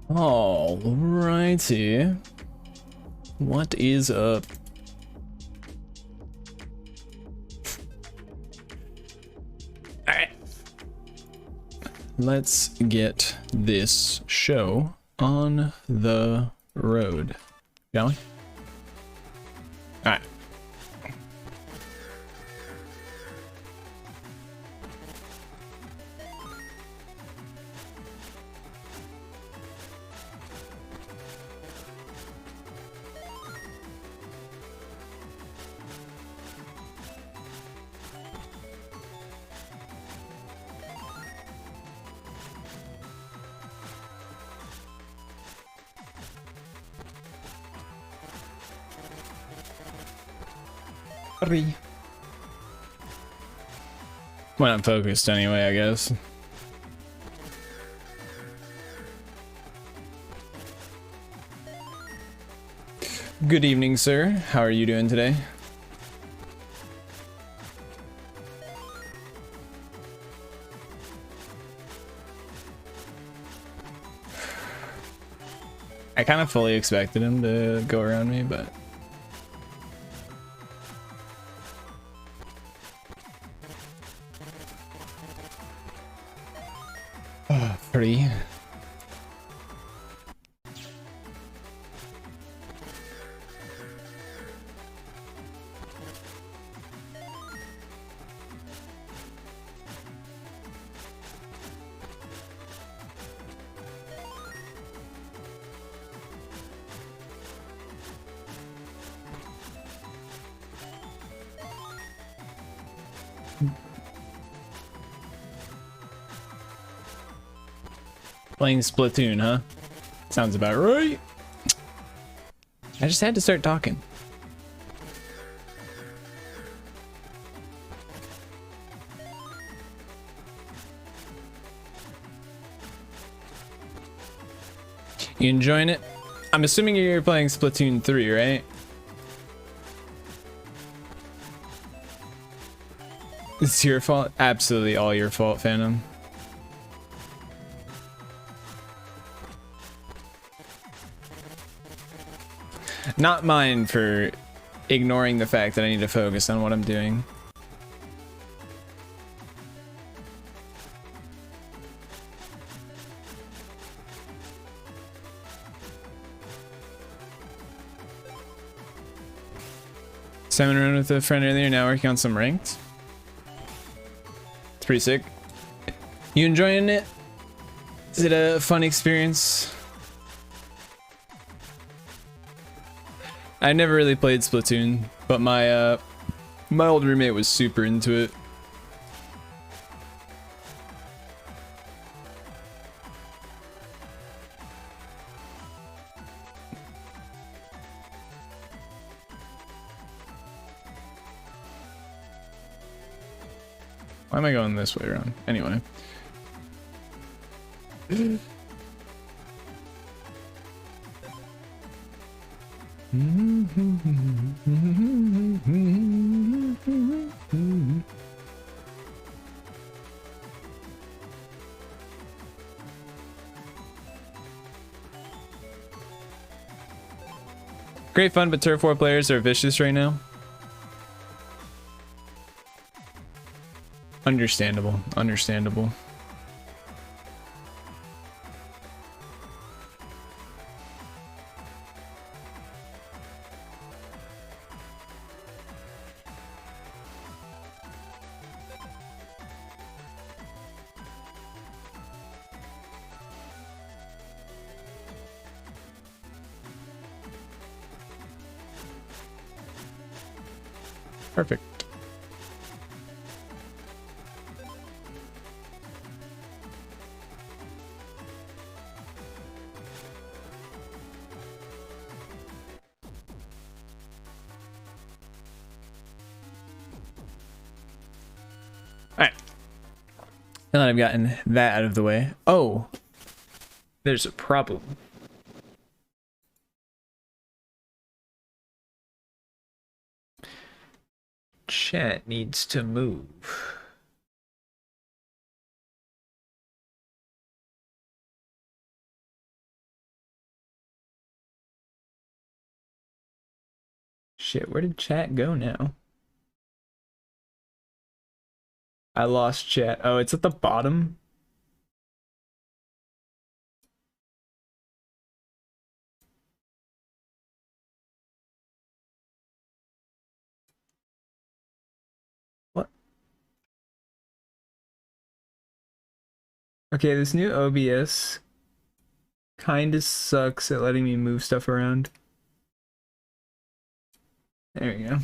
Alrighty. What is up? Alright. Let's get this show on the road, shall we? Alright. Hurry. When I'm focused anyway, I guess. Good evening, sir. How are you doing today? I kind of fully expected him to go around me, but... Pretty. Playing Splatoon, huh? Sounds about right. I just had to start talking. You enjoying it? I'm assuming you're playing Splatoon 3, right? It's your fault? Absolutely all your fault, Phantom. Not mine for ignoring the fact that I need to focus on what I'm doing. Salmon run with a friend earlier, now working on some ranked. It's pretty sick. You enjoying it? Is it a fun experience? I never really played Splatoon, but my my old roommate was super into it. Why am I going this way around? Anyway. Great fun, but Turf War players are vicious right now. Understandable, understandable. Perfect. All right. Now that I've gotten that out of the way. Oh, there's a problem. Chat needs to move. Shit, where did chat go now? I lost chat. Oh, it's at the bottom. What? Okay, this new OBS kinda sucks at letting me move stuff around. There we go.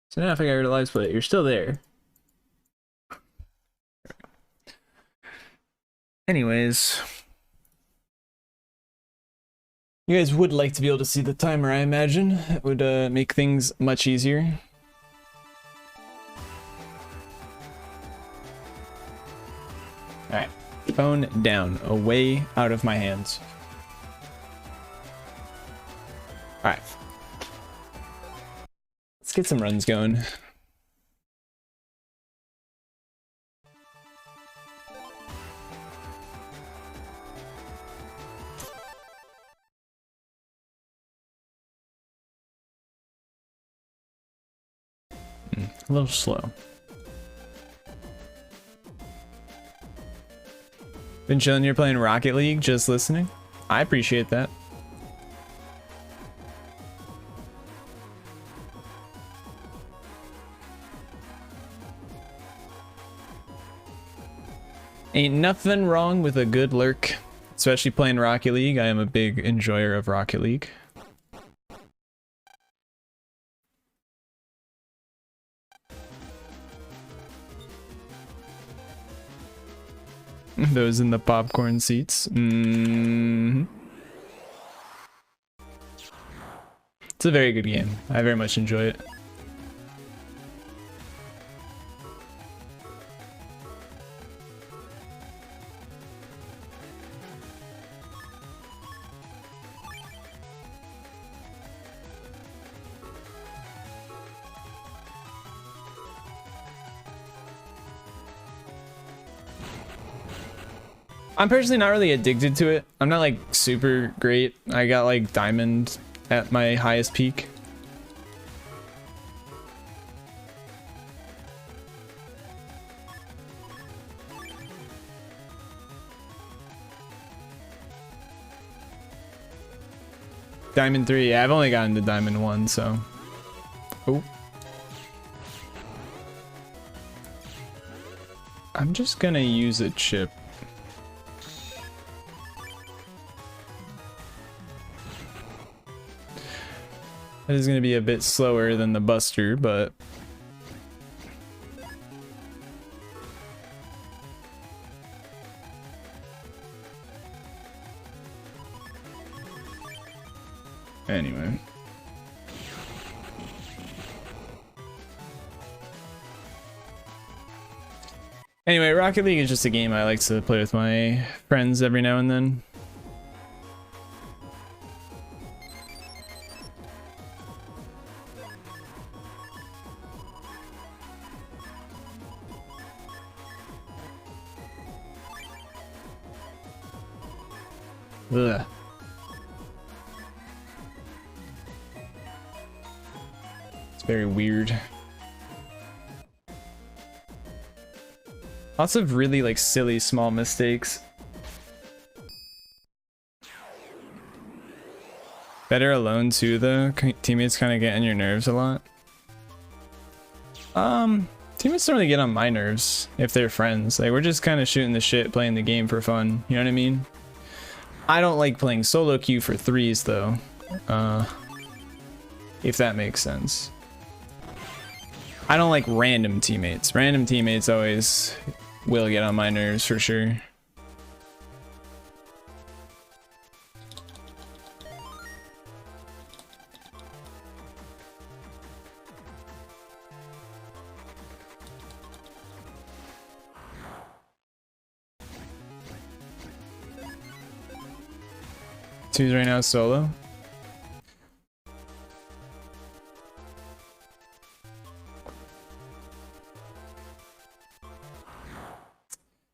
So now if I got rid of live split, you're still there. Anyways, you guys would like to be able to see the timer, I imagine. It would make things much easier. Alright, phone down, away out of my hands. Alright. Let's get some runs going. A little slow. Been chilling here playing Rocket League, just listening. I appreciate that. Ain't nothing wrong with a good lurk, especially playing Rocket League. I am a big enjoyer of Rocket League. Those in the popcorn seats. It's a very good game. I very much enjoy it. I'm personally not really addicted to it. I'm not like super great. I got like diamond at my highest peak. Diamond 3, yeah, I've only gotten to Diamond 1, so. Oh. I'm just gonna use a chip. That is going to be a bit slower than the Buster, but... Anyway. Anyway, Rocket League is just a game I like to play with my friends every now and then. Ugh. It's very weird. Lots of really like silly small mistakes. Better alone too though. Teammates kind of get on your nerves a lot. Teammates don't really get on my nerves if they're friends. Like we're just kind of shooting the shit, playing the game for fun. You know what I mean? I don't like playing solo queue for threes though, if that makes sense. I don't like random teammates. Random teammates always will get on my nerves for sure. Two's right now solo.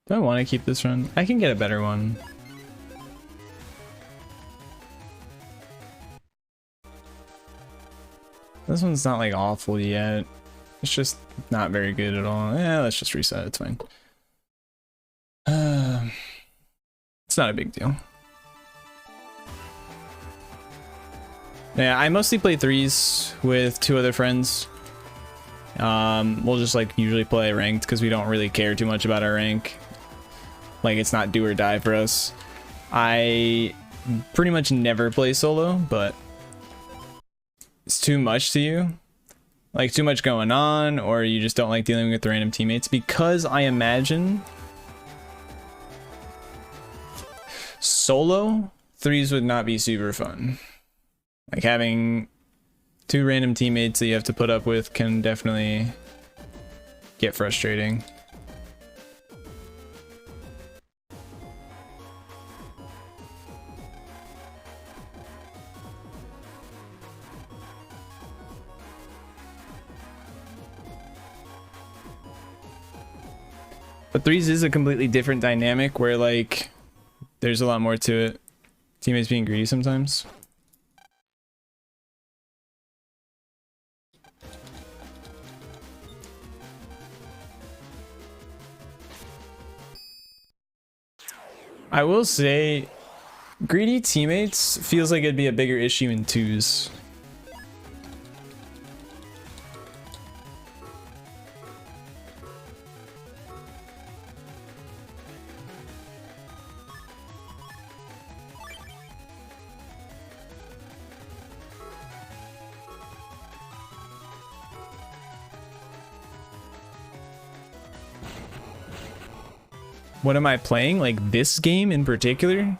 Do I want to keep this run? I can get a better one. This one's not like awful yet. It's just not very good at all. Yeah, let's just reset. It's fine. It's not a big deal. Yeah, I mostly play threes with 2 other friends. We'll just like usually play ranked because we don't really care too much about our rank. Like it's not do or die for us. I pretty much never play solo, but it's too much to you. Like too much going on, or you just don't like dealing with the random teammates, because I imagine solo threes would not be super fun. Like having 2 random teammates that you have to put up with can definitely get frustrating. But threes is a completely different dynamic where like there's a lot more to it. Teammates being greedy sometimes. I will say greedy teammates feels like it'd be a bigger issue in 2s. What am I playing? Like this game in particular?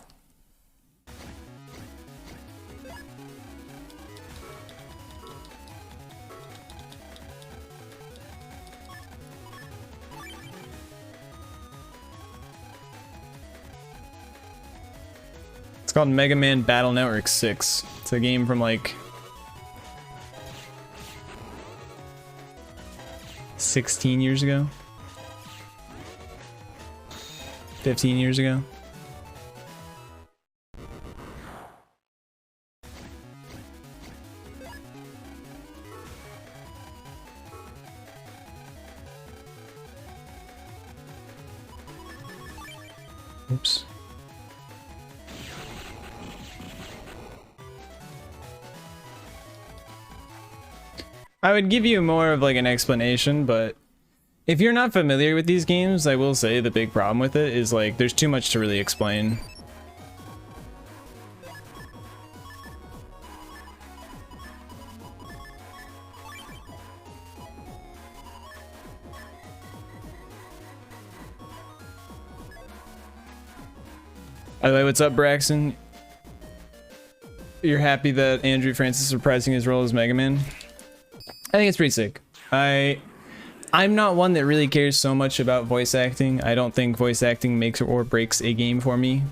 It's called Mega Man Battle Network 6. It's a game from like 16 years ago. 15 years ago. Oops. I would give you more of like an explanation, but if you're not familiar with these games, I will say the big problem with it is like there's too much to really explain. By the way, what's up, Braxton? You're happy that Andrew Francis is reprising his role as Mega Man? I think it's pretty sick. I'm not one that really cares so much about voice acting. I don't think voice acting makes or breaks a game for me,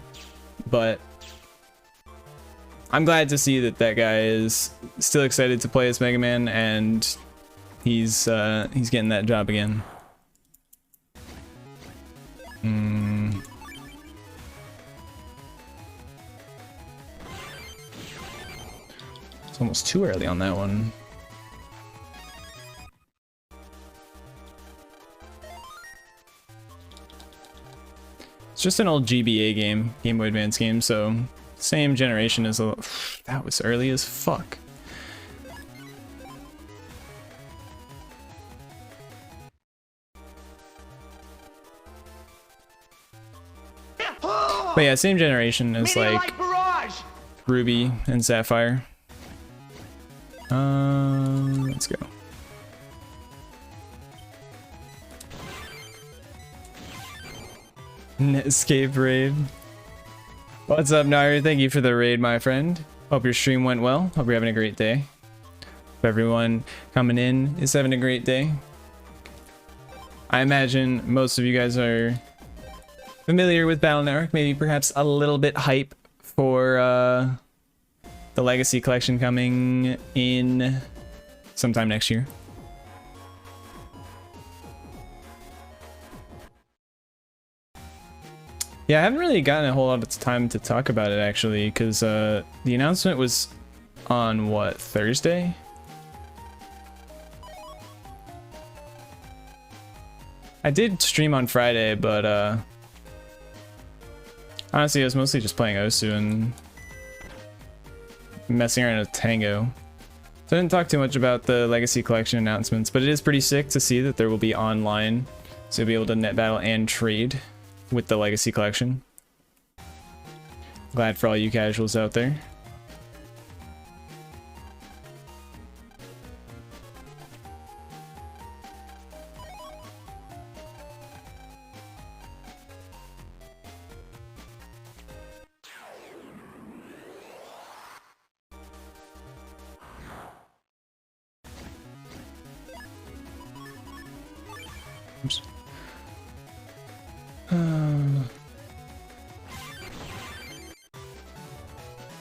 but I'm glad to see that that guy is still excited to play as Mega Man, and he's getting that job again. It's almost too early on that one. It's just an old GBA game, Game Boy Advance game, so same generation as a... That was early as fuck. But yeah, same generation as like Ruby and Sapphire. Let's go. Netscape raid. What's up, Nair? Thank you for the raid, my friend. Hope your stream went well. Hope you're having a great day. Hope everyone coming in is having a great day. I imagine most of you guys are familiar with Battle Network, maybe perhaps a little bit hype for the Legacy Collection coming in sometime next year. Yeah, I haven't really gotten a whole lot of time to talk about it actually, because the announcement was on what, Thursday? I did stream on Friday, but honestly, I was mostly just playing Osu and messing around with Tango. So I didn't talk too much about the Legacy Collection announcements, but it is pretty sick to see that there will be online, so you'll be able to net battle and trade with the Legacy Collection. Glad for all you casuals out there. Oops.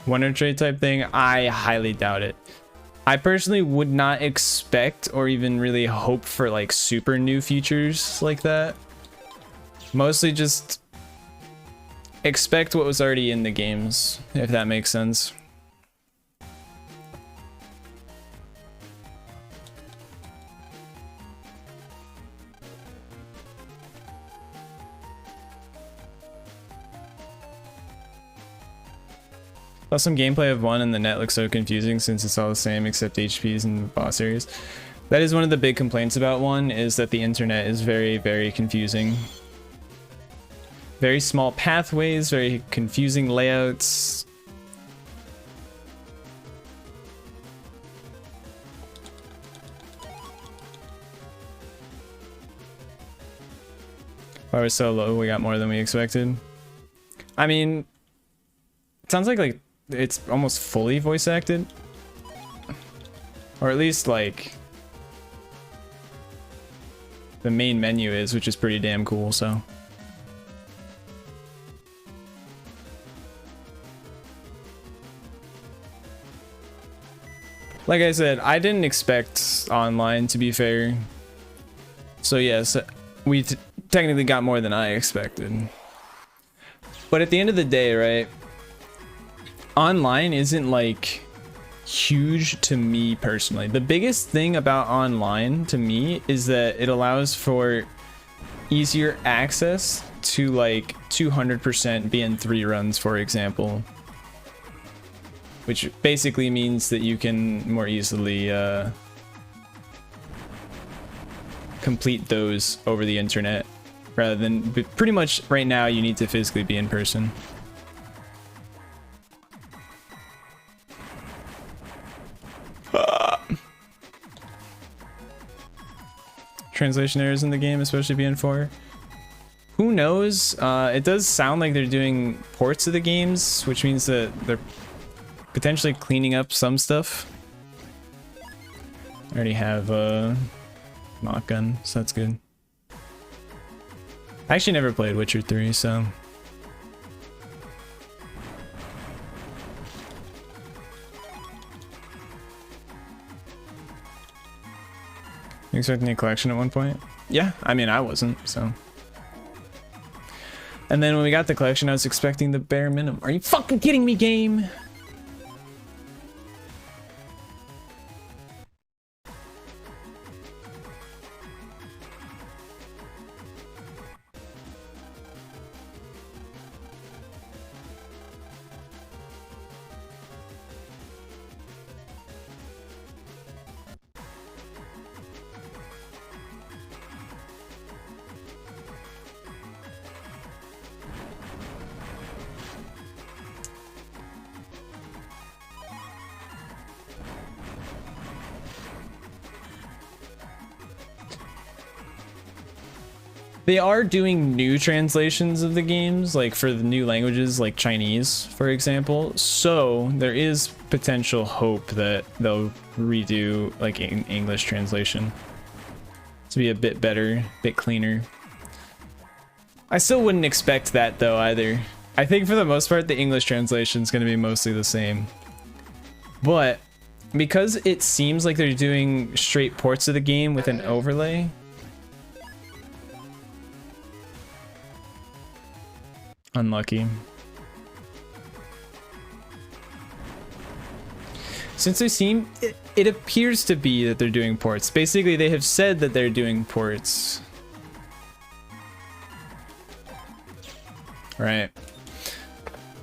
Wonder trade type thing, I highly doubt it. I personally would not expect or even really hope for like super new features like that. Mostly just expect what was already in the games, if that makes sense. Saw some gameplay of one and the net looks so confusing since it's all the same except HPs and boss areas. That is one of the big complaints about one, is that the internet is very, very confusing. Very small pathways, very confusing layouts. Why we're so low, we got more than we expected. I mean, it sounds like it's almost fully voice acted, or at least like the main menu is, which is pretty damn cool. So like I said, I didn't expect online, to be fair. So yes, we technically got more than I expected, but at the end of the day, right, online isn't like huge to me personally. The biggest thing about online to me is that it allows for easier access to like 200% BN3 runs, for example, which basically means that you can more easily complete those over the internet rather than, but pretty much right now you need to physically be in person. Translation errors in the game, especially BN4. Who knows? It does sound like they're doing ports of the games, which means that they're potentially cleaning up some stuff. I already have a mock gun, so that's good. I actually never played Witcher 3, so you expecting a collection at one point? Yeah, I mean, I wasn't, so. And then when we got the collection, I was expecting the bare minimum. Are you fucking kidding me, game? They are doing new translations of the games, like for the new languages, like Chinese, for example. So there is potential hope that they'll redo like an English translation to be a bit better, a bit cleaner. I still wouldn't expect that though either. I think for the most part, the English translation is going to be mostly the same. But because it seems like they're doing straight ports of the game with an overlay, unlucky. Since they seem, it appears to be that they're doing ports. Basically, they have said that they're doing ports. right?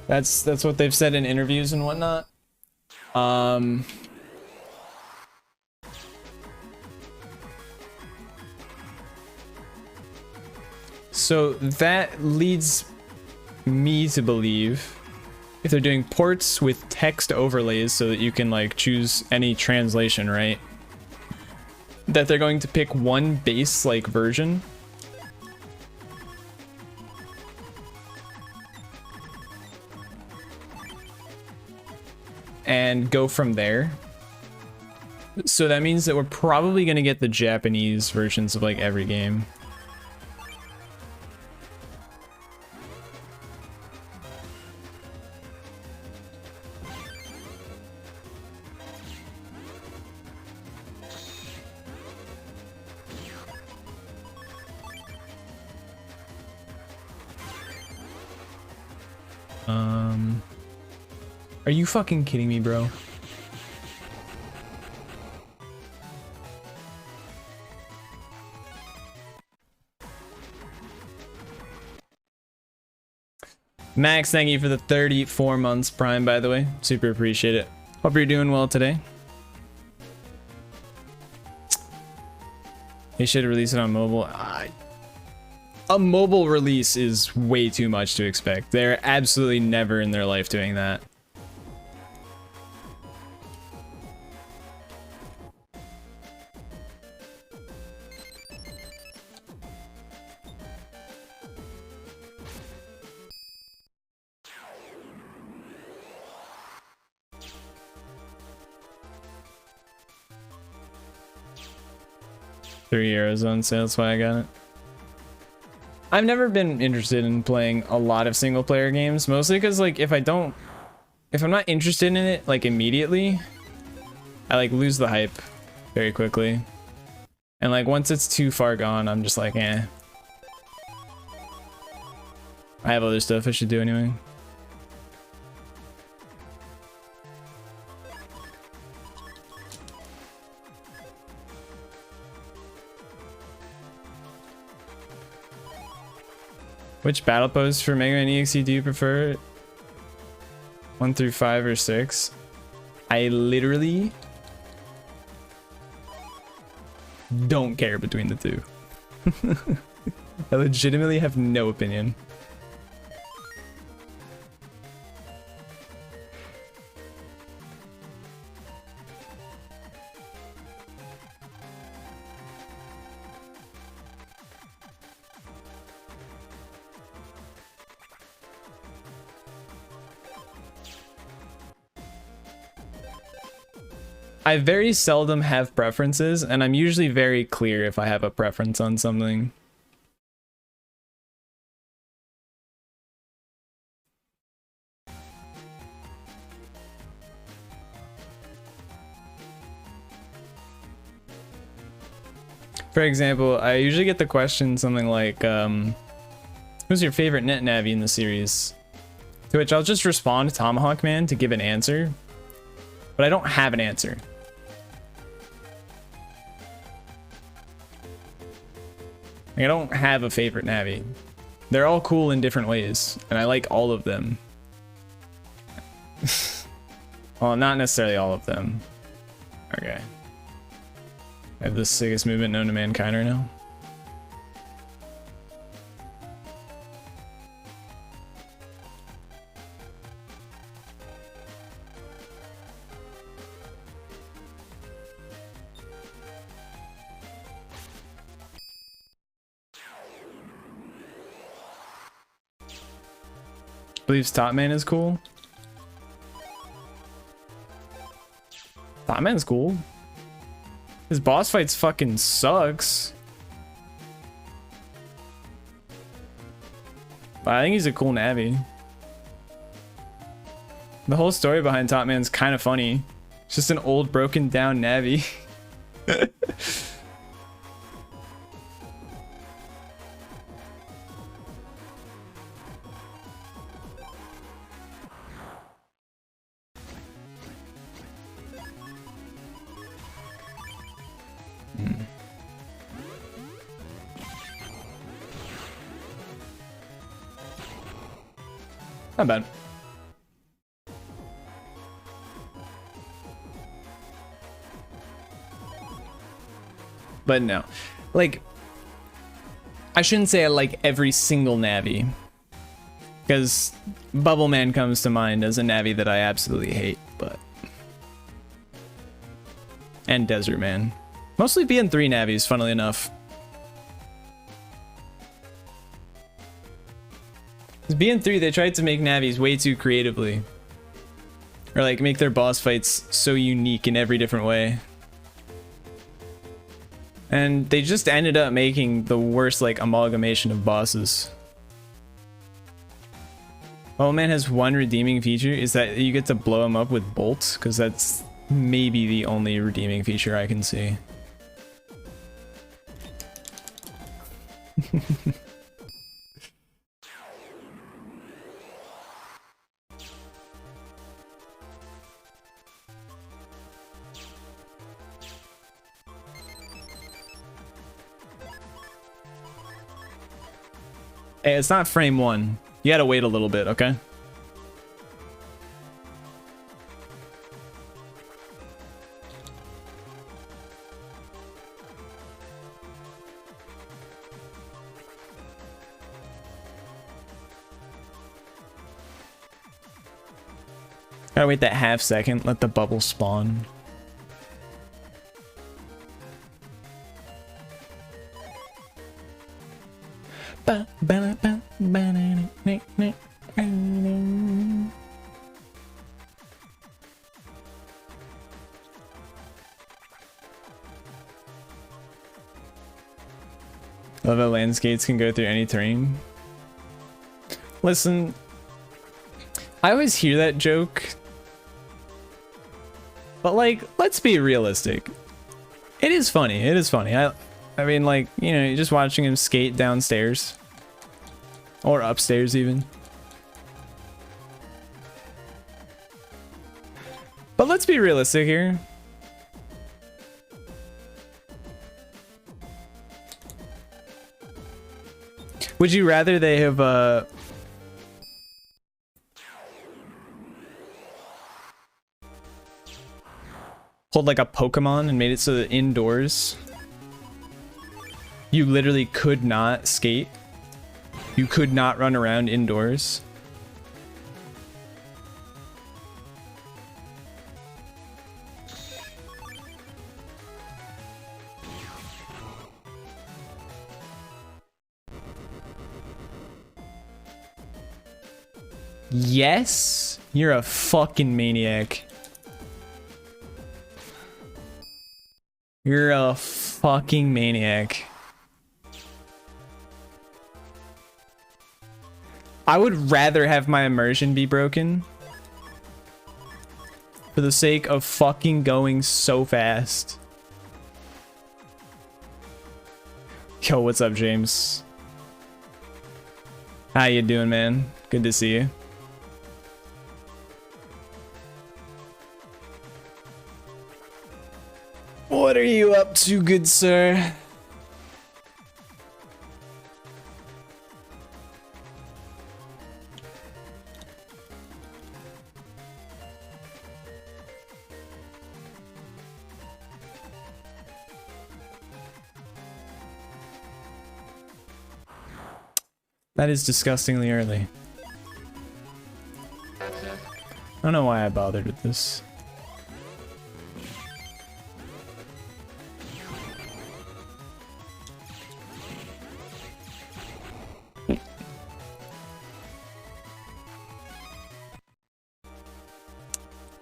That's what they've said in interviews and whatnot. So that leads me to believe if they're doing ports with text overlays so that you can like choose any translation, right? That they're going to pick one base like version. And go from there. So that means that we're probably going to get the Japanese versions of like every game. Are you fucking kidding me, bro? Max, thank you for the 34 months Prime, by the way. Super appreciate it. Hope you're doing well today. They should release it on mobile. A mobile release is way too much to expect. They're absolutely never in their life doing that. €3 on sale, that's why I got it. I've never been interested in playing a lot of single player games, mostly because like if I'm not interested in it like immediately, I like lose the hype very quickly. And like once it's too far gone, I'm just like, eh. I have other stuff I should do anyway. Which battle pose for Mega Man EXE do you prefer? 1 through 5 or 6? I literally don't care between the two. I legitimately have no opinion. I very seldom have preferences, and I'm usually very clear if I have a preference on something. For example, I usually get the question something like, who's your favorite net navi in the series? To which I'll just respond to Tomahawk Man to give an answer, but I don't have an answer. Like, I don't have a favorite navi. They're all cool in different ways, and I like all of them. Well, not necessarily all of them. Okay. I have the sickest movement known to mankind right now. Believes Top Man is cool. Top Man's cool. His boss fights fucking sucks. But I think he's a cool navi. The whole story behind Top Man's kind of funny. It's just an old broken down navi. Not bad. But no, like, I shouldn't say I like every single Navi, because Bubble Man comes to mind as a Navi that I absolutely hate, but... And Desert Man. Mostly BN3 Navis, funnily enough. Because BN3, they tried to make Navis way too creatively. Or like make their boss fights so unique in every different way. And they just ended up making the worst like amalgamation of bosses. Bubble Man has one redeeming feature, is that you get to blow him up with bolts, because that's maybe the only redeeming feature I can see. Hey, it's not frame 1. You gotta wait a little bit, okay? Gotta wait that half second, let the bubble spawn. Love how landscapes can go through any terrain. Listen, I always hear that joke, but like, let's be realistic. It is funny. It is funny. I mean, like, you know, you're just watching him skate downstairs or upstairs even. But let's be realistic here. Would you rather they have pulled like a Pokemon and made it so that indoors you literally could not skate? You could not run around indoors? Yes, you're a fucking maniac. You're a fucking maniac. I would rather have my immersion be broken for the sake of fucking going so fast. Yo, what's up, James? How you doing, man? Good to see you. What are you up to, good sir? That is disgustingly early. I don't know why I bothered with this.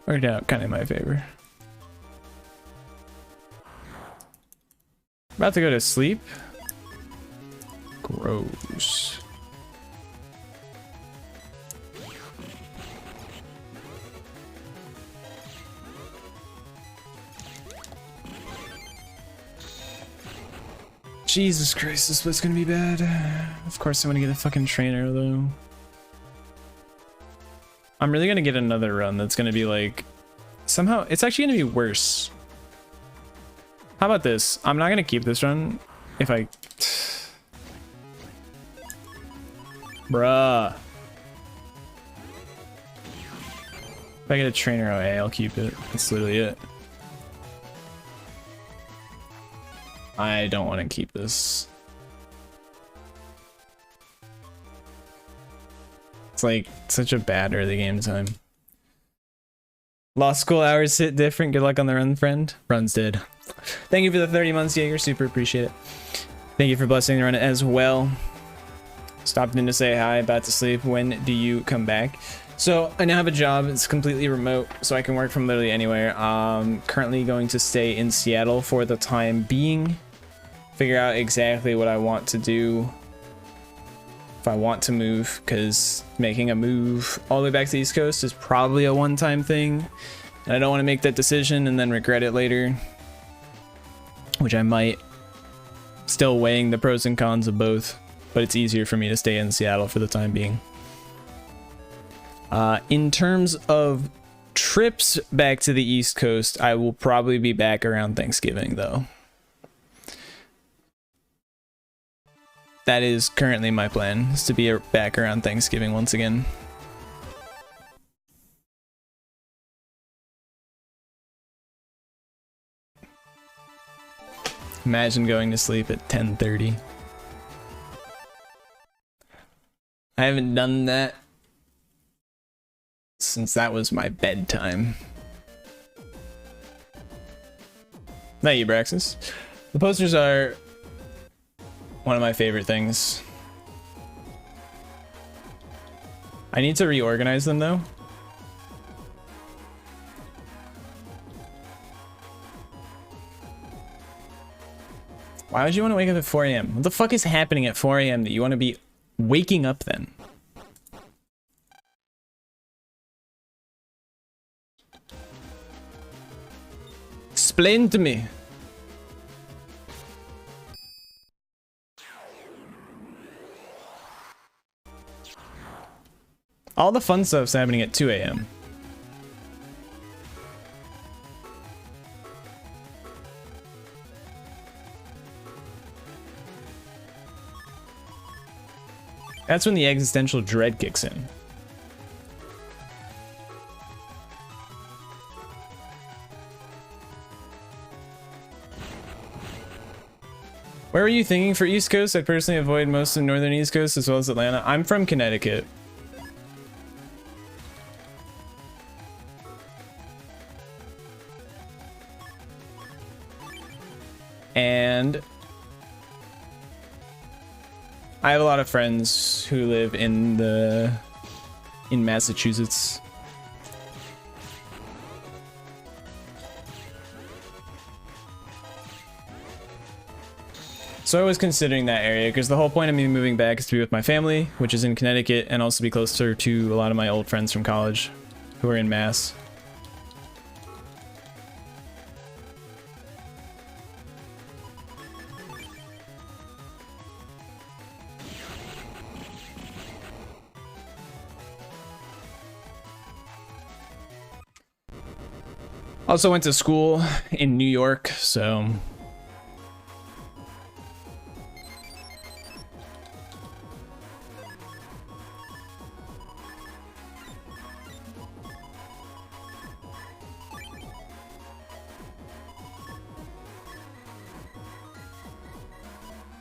Worked out kind of in my favor. About to go to sleep. Gross. Jesus Christ, this was gonna be bad. Of course I want to get a fucking trainer though. I'm really gonna get another run that's gonna be like, somehow it's actually gonna be worse. How about this? I'm not gonna keep this run if I... Bruh. If I get a trainer OA, I'll keep it. That's literally it. I don't want to keep this. It's like such a bad early game time. Law school hours hit different. Good luck on the run, friend. Runs did. Thank you for the 30 months, Jaeger. Super appreciate it. Thank you for blessing the run as well. Stopped in to say hi. About to sleep. When do you come back? So I now have a job. It's completely remote, so I can work from literally anywhere. Currently going to stay in Seattle for the time being. Figure out exactly what I want to do. If I want to move, because making a move all the way back to the East Coast is probably a one-time thing. And I don't want to make that decision and then regret it later. Which I might. Still weighing the pros and cons of both. But it's easier for me to stay in Seattle for the time being. In terms of trips back to the East Coast, I will probably be back around Thanksgiving, though. That is currently my plan, is to be back around Thanksgiving once again. Imagine going to sleep at 10:30. I haven't done that since that was my bedtime. Thank you, Braxis. The posters are one of my favorite things. I need to reorganize them though. Why would you want to wake up at 4 a.m.? What the fuck is happening at 4 a.m. that you want to be waking up then? Explain to me. All the fun stuff's happening at 2 a.m. That's when the existential dread kicks in. Where were you thinking for East Coast? I personally avoid most of northern East Coast as well as Atlanta. I'm from Connecticut. And I have a lot of friends who live in Massachusetts. So I was considering that area because the whole point of me moving back is to be with my family, which is in Connecticut, and also be closer to a lot of my old friends from college who are in Mass. Also went to school in New York, so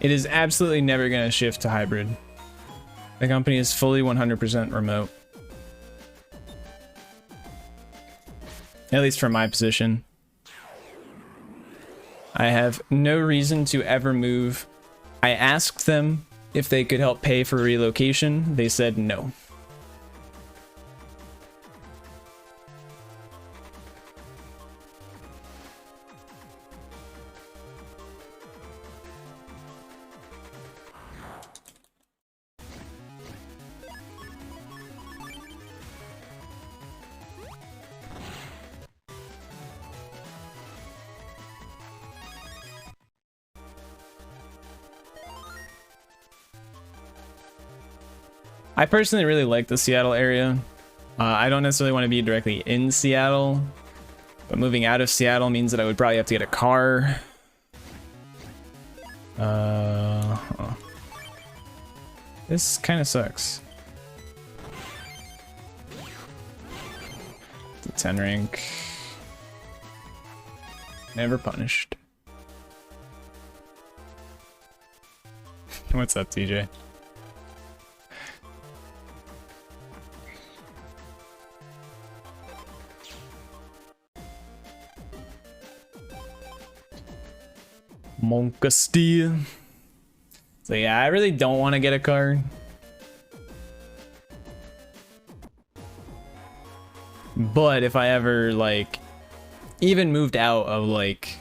it is absolutely never going to shift to hybrid. The company is fully 100% remote. At least from my position. I have no reason to ever move. I asked them if they could help pay for relocation. They said no. I personally really like the Seattle area. I don't necessarily want to be directly in Seattle, but moving out of Seattle means that I would probably have to get a car. This kind of sucks. 10 rank. Never punished. What's up, TJ? Monka Steel. So yeah, I really don't want to get a card. But if I ever like even moved out of like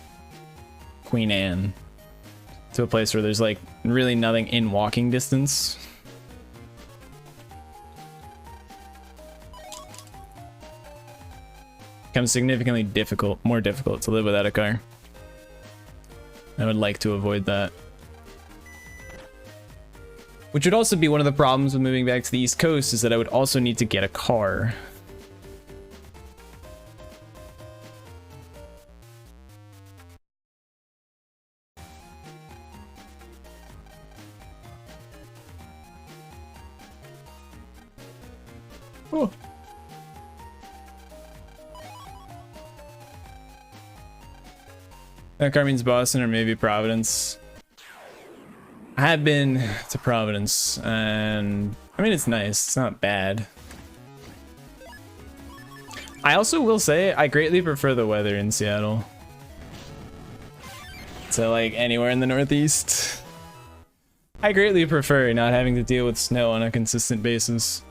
Queen Anne to a place where there's like really nothing in walking distance, becomes significantly more difficult to live without a car. I would like to avoid that. Which would also be one of the problems with moving back to the East Coast, is that I would also need to get a car. Oh. That car means Boston or maybe Providence. I have been to Providence, and I mean, it's nice. It's not bad. I also will say I greatly prefer the weather in Seattle to like anywhere in the Northeast. I greatly prefer not having to deal with snow on a consistent basis.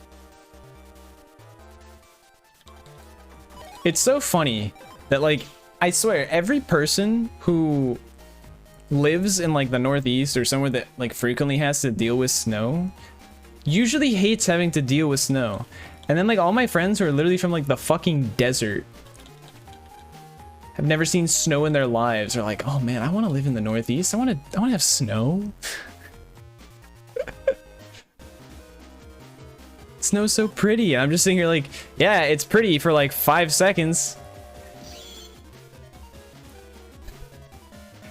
It's so funny that, like, I swear every person who lives in like the Northeast or somewhere that like frequently has to deal with snow usually hates having to deal with snow. And then like all my friends who are literally from like the fucking desert, have never seen snow in their lives, are like, oh man, I want to live in the Northeast. I want to have snow. Snow's so pretty. I'm just sitting here like, yeah, it's pretty for like 5 seconds.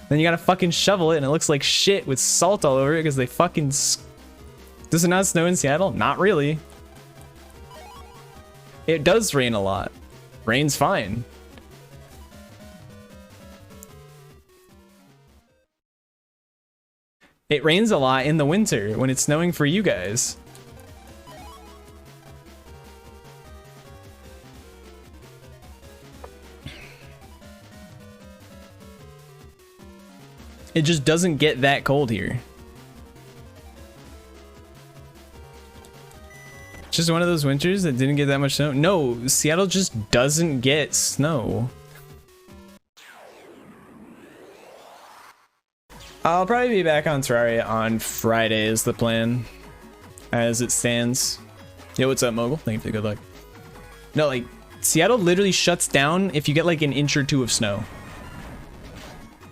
Then you gotta fucking shovel it and it looks like shit with salt all over it because they fucking... Does it not snow in Seattle? Not really. It does rain a lot. Rain's fine. It rains a lot in the winter when it's snowing for you guys. It just doesn't get that cold here. It's just one of those winters that didn't get that much snow. No, Seattle just doesn't get snow. I'll probably be back on Terraria on Friday is the plan, as it stands. Yo, what's up, Mogul? Thank you for the good luck. No, like, Seattle literally shuts down if you get like an inch or two of snow.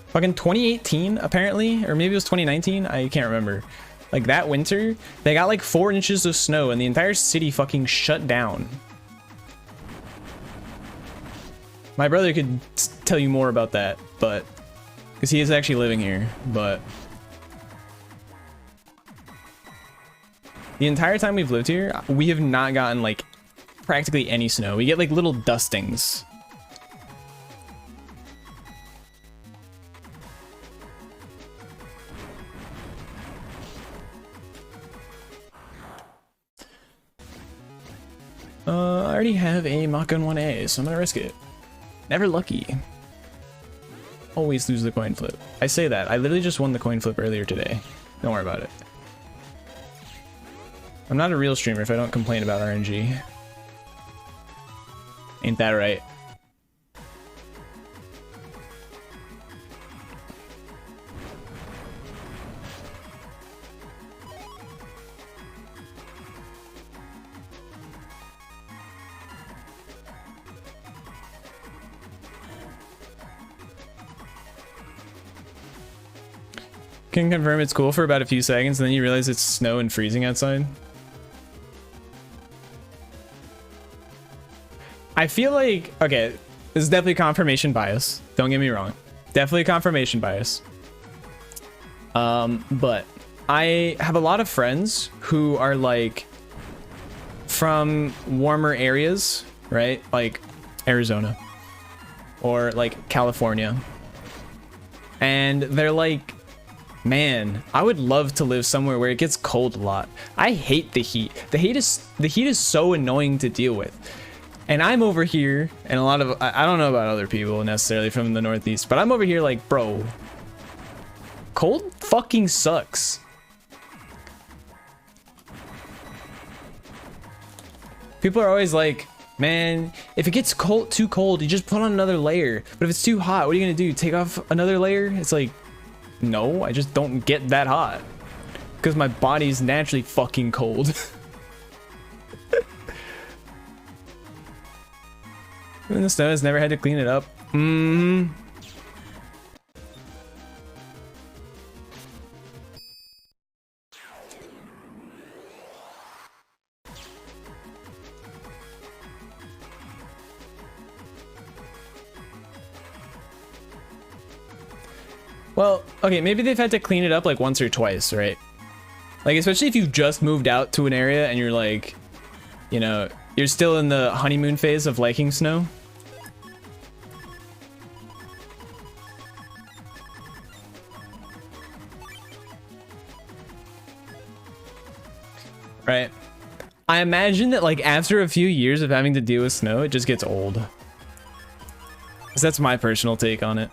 Fucking 2018, apparently, or maybe it was 2019, I can't remember. Like that winter, they got like 4 inches of snow and the entire city fucking shut down. My brother could tell you more about that, but because he is actually living here, but the entire time we've lived here, we have not gotten like practically any snow. We get like little dustings. I already have a Mach-Gun 1A, so I'm gonna risk it. Never lucky. Always lose the coin flip. I say that. I literally just won the coin flip earlier today. Don't worry about it. I'm not a real streamer if I don't complain about RNG. Ain't that right? Can confirm it's cool for about a few seconds and then you realize it's snow and freezing outside. I feel like, okay, this is definitely confirmation bias. Don't get me wrong. Definitely confirmation bias. But I have a lot of friends who are like from warmer areas, right? Like Arizona or like California. And they're like, man, I would love to live somewhere where it gets cold a lot. I hate the heat. The heat is so annoying to deal with. And I'm over here, and a lot of, I don't know about other people necessarily from the Northeast, but I'm over here like, bro, cold fucking sucks. People are always like, man, if it gets cold, too cold, you just put on another layer. But if it's too hot, what are you gonna do? Take off another layer? It's like, no, I just don't get that hot because my body's naturally fucking cold. And the snow has never had to clean it up. Well, okay, maybe they've had to clean it up like once or twice, right? Like, especially if you've just moved out to an area and you're like, you know, you're still in the honeymoon phase of liking snow. Right. I imagine that like after a few years of having to deal with snow, it just gets old. 'Cause that's my personal take on it.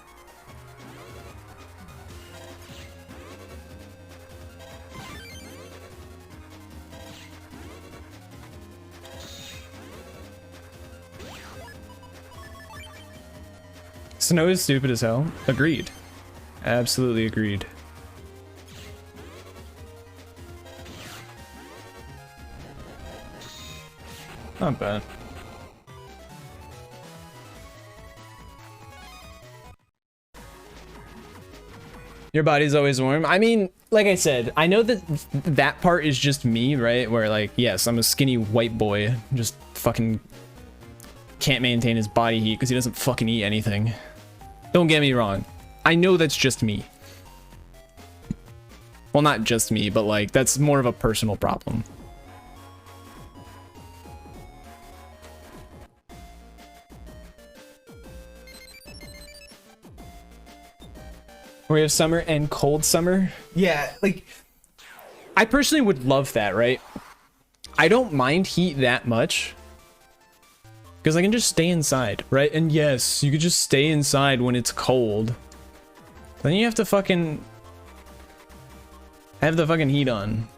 Snow is stupid as hell. Agreed. Absolutely agreed. Not bad. Your body's always warm. I mean, like I said, I know that that part is just me, right? Where like, yes, I'm a skinny white boy, just fucking can't maintain his body heat because he doesn't fucking eat anything. Don't get me wrong. I know that's just me. Well, not just me, but like that's more of a personal problem. We have summer and cold summer. Yeah, like I personally would love that, right? I don't mind heat that much because I can just stay inside, right? And yes, you could just stay inside when it's cold. Then you have to fucking have the fucking heat on.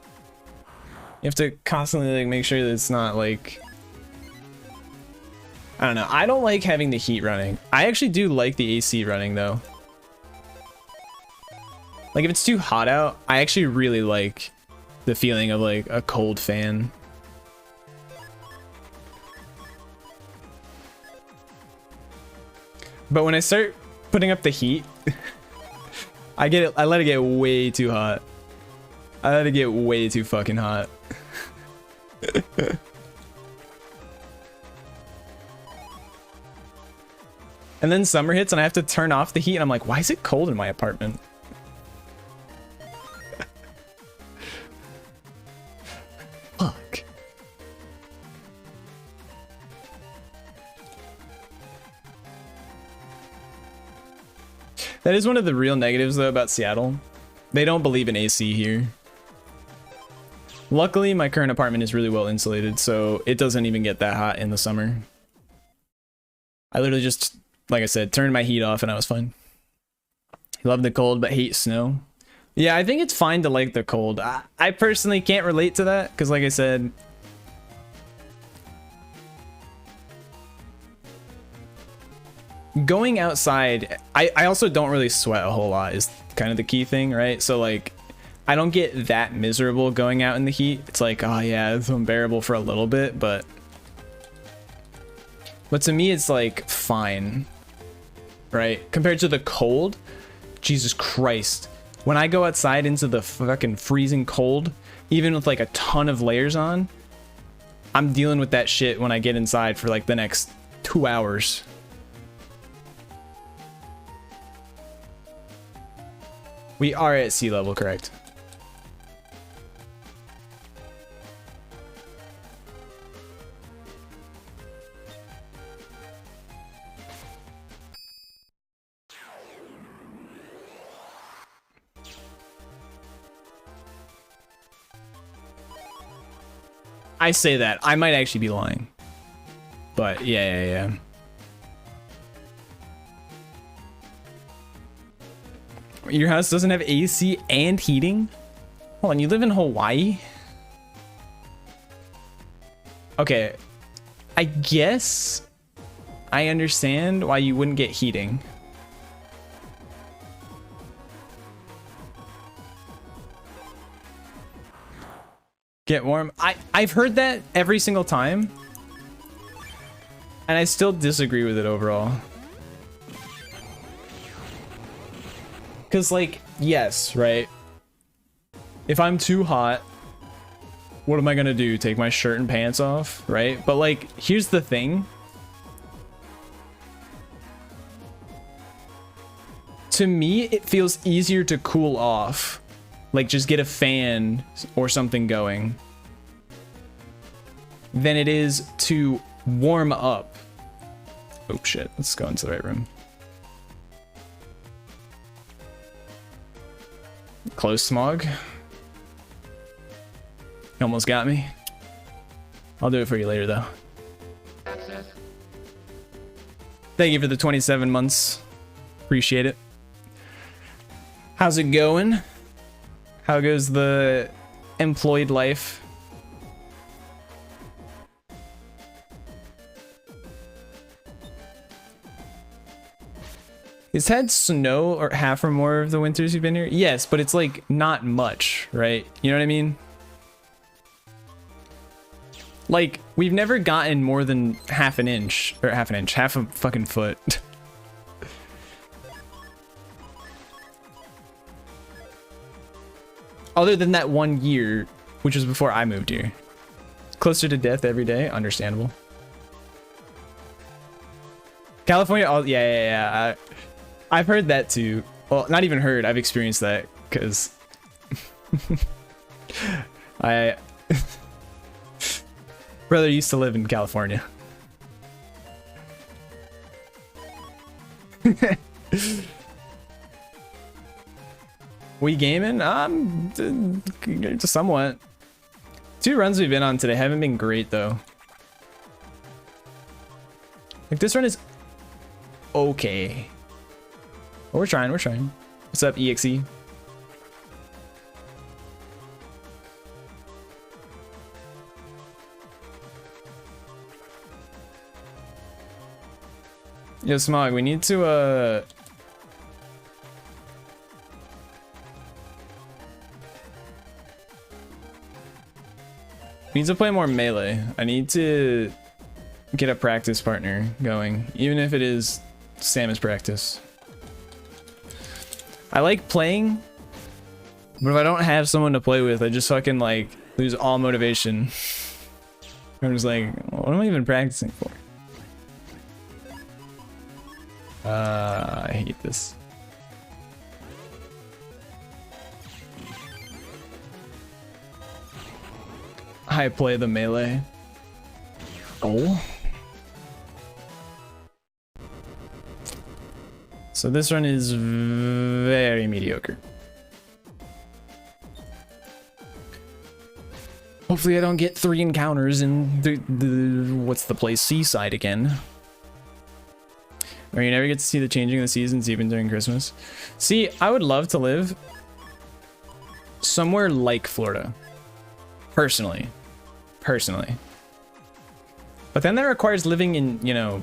You have to constantly like make sure that it's not like, I don't know. I don't like having the heat running. I actually do like the AC running though. Like if it's too hot out, I actually really like the feeling of like a cold fan. But when I start putting up the heat, I let it get way too hot. I let it get way too fucking hot. And then summer hits and I have to turn off the heat and I'm like, why is it cold in my apartment? Fuck. That is one of the real negatives though about Seattle. They don't believe in AC here. Luckily, my current apartment is really well insulated, so it doesn't even get that hot in the summer. I literally just, like I said, turned my heat off and I was fine. Love the cold, but hate snow. Yeah, I think it's fine to like the cold. I personally can't relate to that, because like I said, going outside, I also don't really sweat a whole lot is kind of the key thing, right? So like, I don't get that miserable going out in the heat. It's like, oh yeah, it's unbearable for a little bit, but to me, it's like fine, right? Compared to the cold, Jesus Christ. When I go outside into the fucking freezing cold, even with like a ton of layers on, I'm dealing with that shit when I get inside for like the next 2 hours. We are at sea level, correct? I say that. I might actually be lying. But yeah. Your house doesn't have AC and heating? Hold on, you live in Hawaii? Okay. I guess I understand why you wouldn't get heating. Get warm. I've heard that every single time. And I still disagree with it overall. Cause like, yes, right? If I'm too hot, what am I gonna do? Take my shirt and pants off, right? But like, here's the thing. To me, it feels easier to cool off. Like just get a fan or something going than it is to warm up. Oh shit, let's go into the right room. Close, Smog. You almost got me. I'll do it for you later though. Thank you for the 27 months. Appreciate it. How's it going? How goes the employed life? It's had snow or half or more of the winters you've been here? Yes, but it's like not much, right? You know what I mean? Like, we've never gotten more than half an inch, half a fucking foot. Other than that 1 year, which was before I moved here. Closer to death every day, understandable. California, oh yeah. I've heard that too. Well, not even heard, I've experienced that, because brother used to live in California. We gaming? Somewhat. 2 runs we've been on today haven't been great though. Like this run is okay. But we're trying. What's up, EXE? Yo, Smog, we need to play more melee. I need to get a practice partner going, even if it is Samus practice. I like playing, but if I don't have someone to play with, I just fucking like lose all motivation. I'm just like, what am I even practicing for? I hate this. I play the melee. Oh. So this run is very mediocre. Hopefully I don't get 3 encounters in the what's the place, Seaside again. Or you never get to see the changing of the seasons even during Christmas. See, I would love to live somewhere like Florida. Personally. But then that requires living in, you know,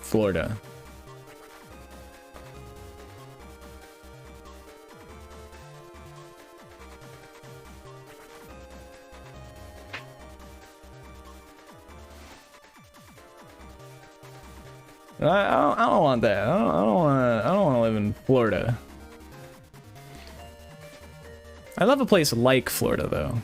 Florida. I don't want that. I don't want to live in Florida. I love a place like Florida though.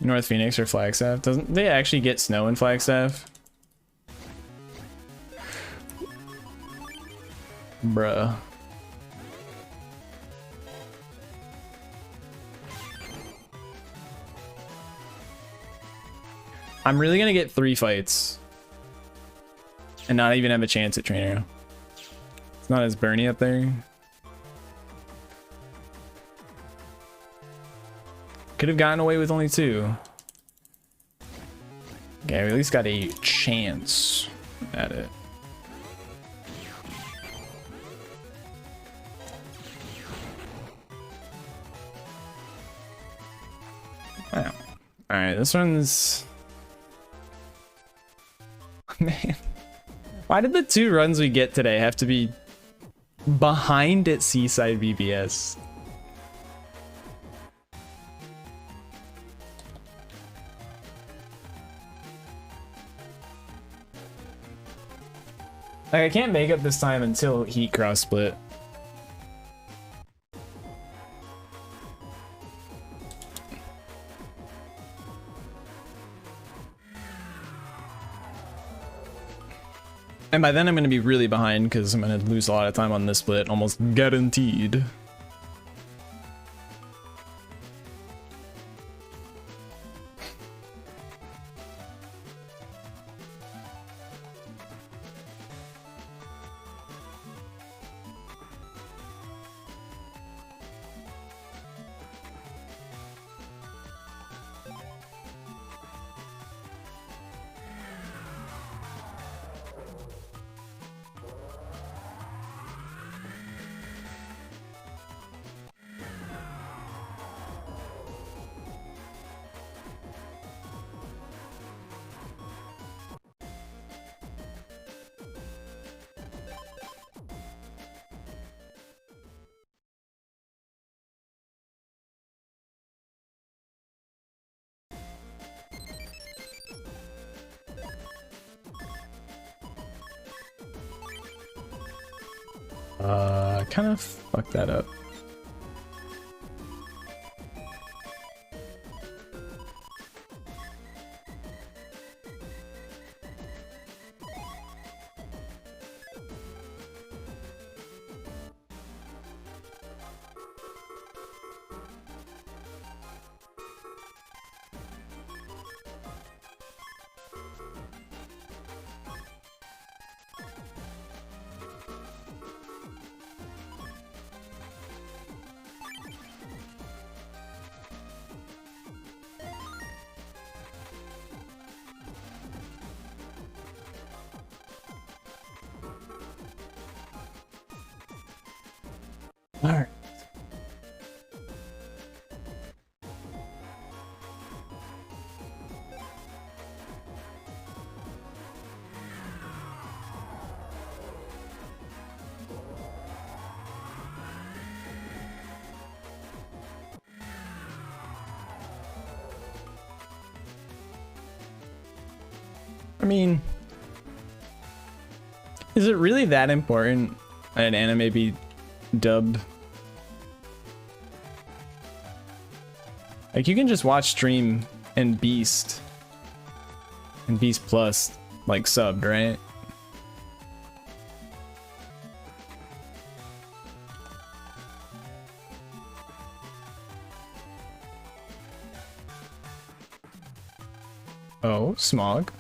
North Phoenix or Flagstaff? Doesn't they actually get snow in Flagstaff? Bruh. I'm really gonna get 3 fights and not even have a chance at trainer. It's not as Bernie up there. Could have gotten away with only 2. Okay, we at least got a chance at it. Wow. Alright, this one's... Man. Why did the 2 runs we get today have to be behind at Seaside VBS? Like, I can't make up this time until Heat Cross Split. And by then I'm going to be really behind because I'm going to lose a lot of time on this split, almost guaranteed. Kind of fucked that up. Alright. I mean, is it really that important that an anime be dubbed? Like, you can just watch Stream and Beast Plus, like, subbed, right? Oh, Smog.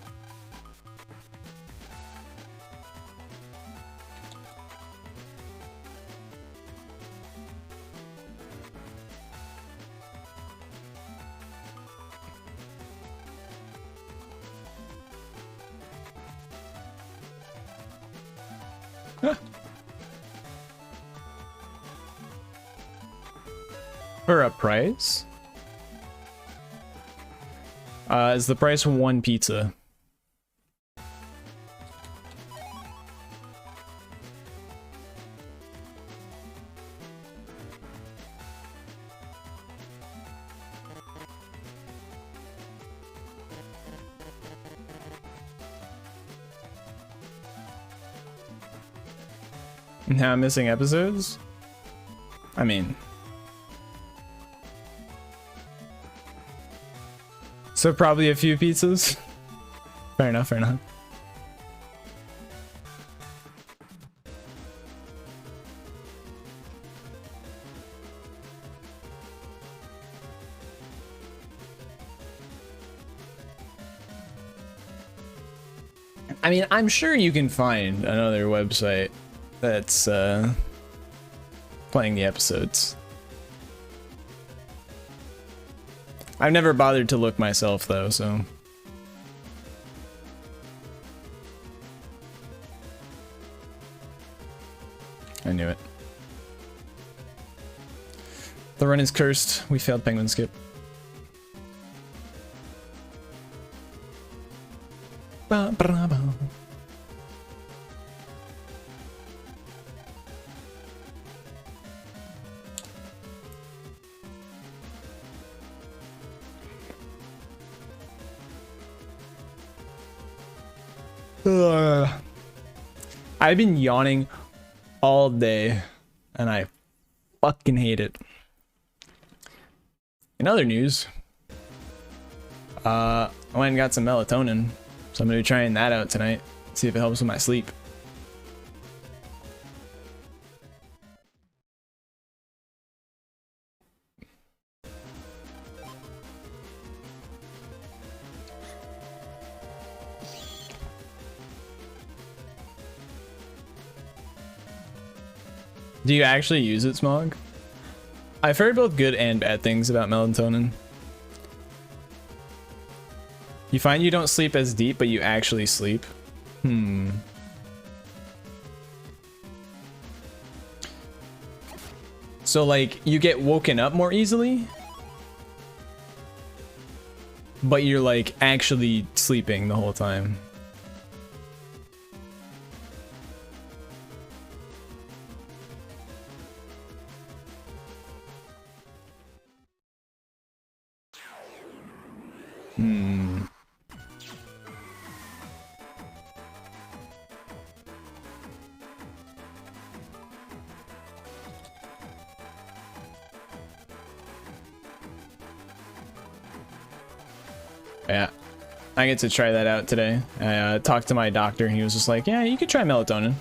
For a price? Is the price 1 pizza? Now I'm missing episodes? I mean... So probably a few pizzas? Fair enough, fair enough. I mean, I'm sure you can find another website that's playing the episodes. I've never bothered to look myself though, so. I knew it. The run is cursed. We failed penguin skip. Ba, ba, ba. I've been yawning all day and I fucking hate it. In other news, I went and got some melatonin, so I'm gonna be trying that out tonight, see if it helps with my sleep. Do you actually use it, Smog? I've heard both good and bad things about melatonin. You find you don't sleep as deep, but you actually sleep. So like, you get woken up more easily, but you're like actually sleeping the whole time. Yeah, I get to try that out today. I talked to my doctor and he was just like, yeah, you could try melatonin.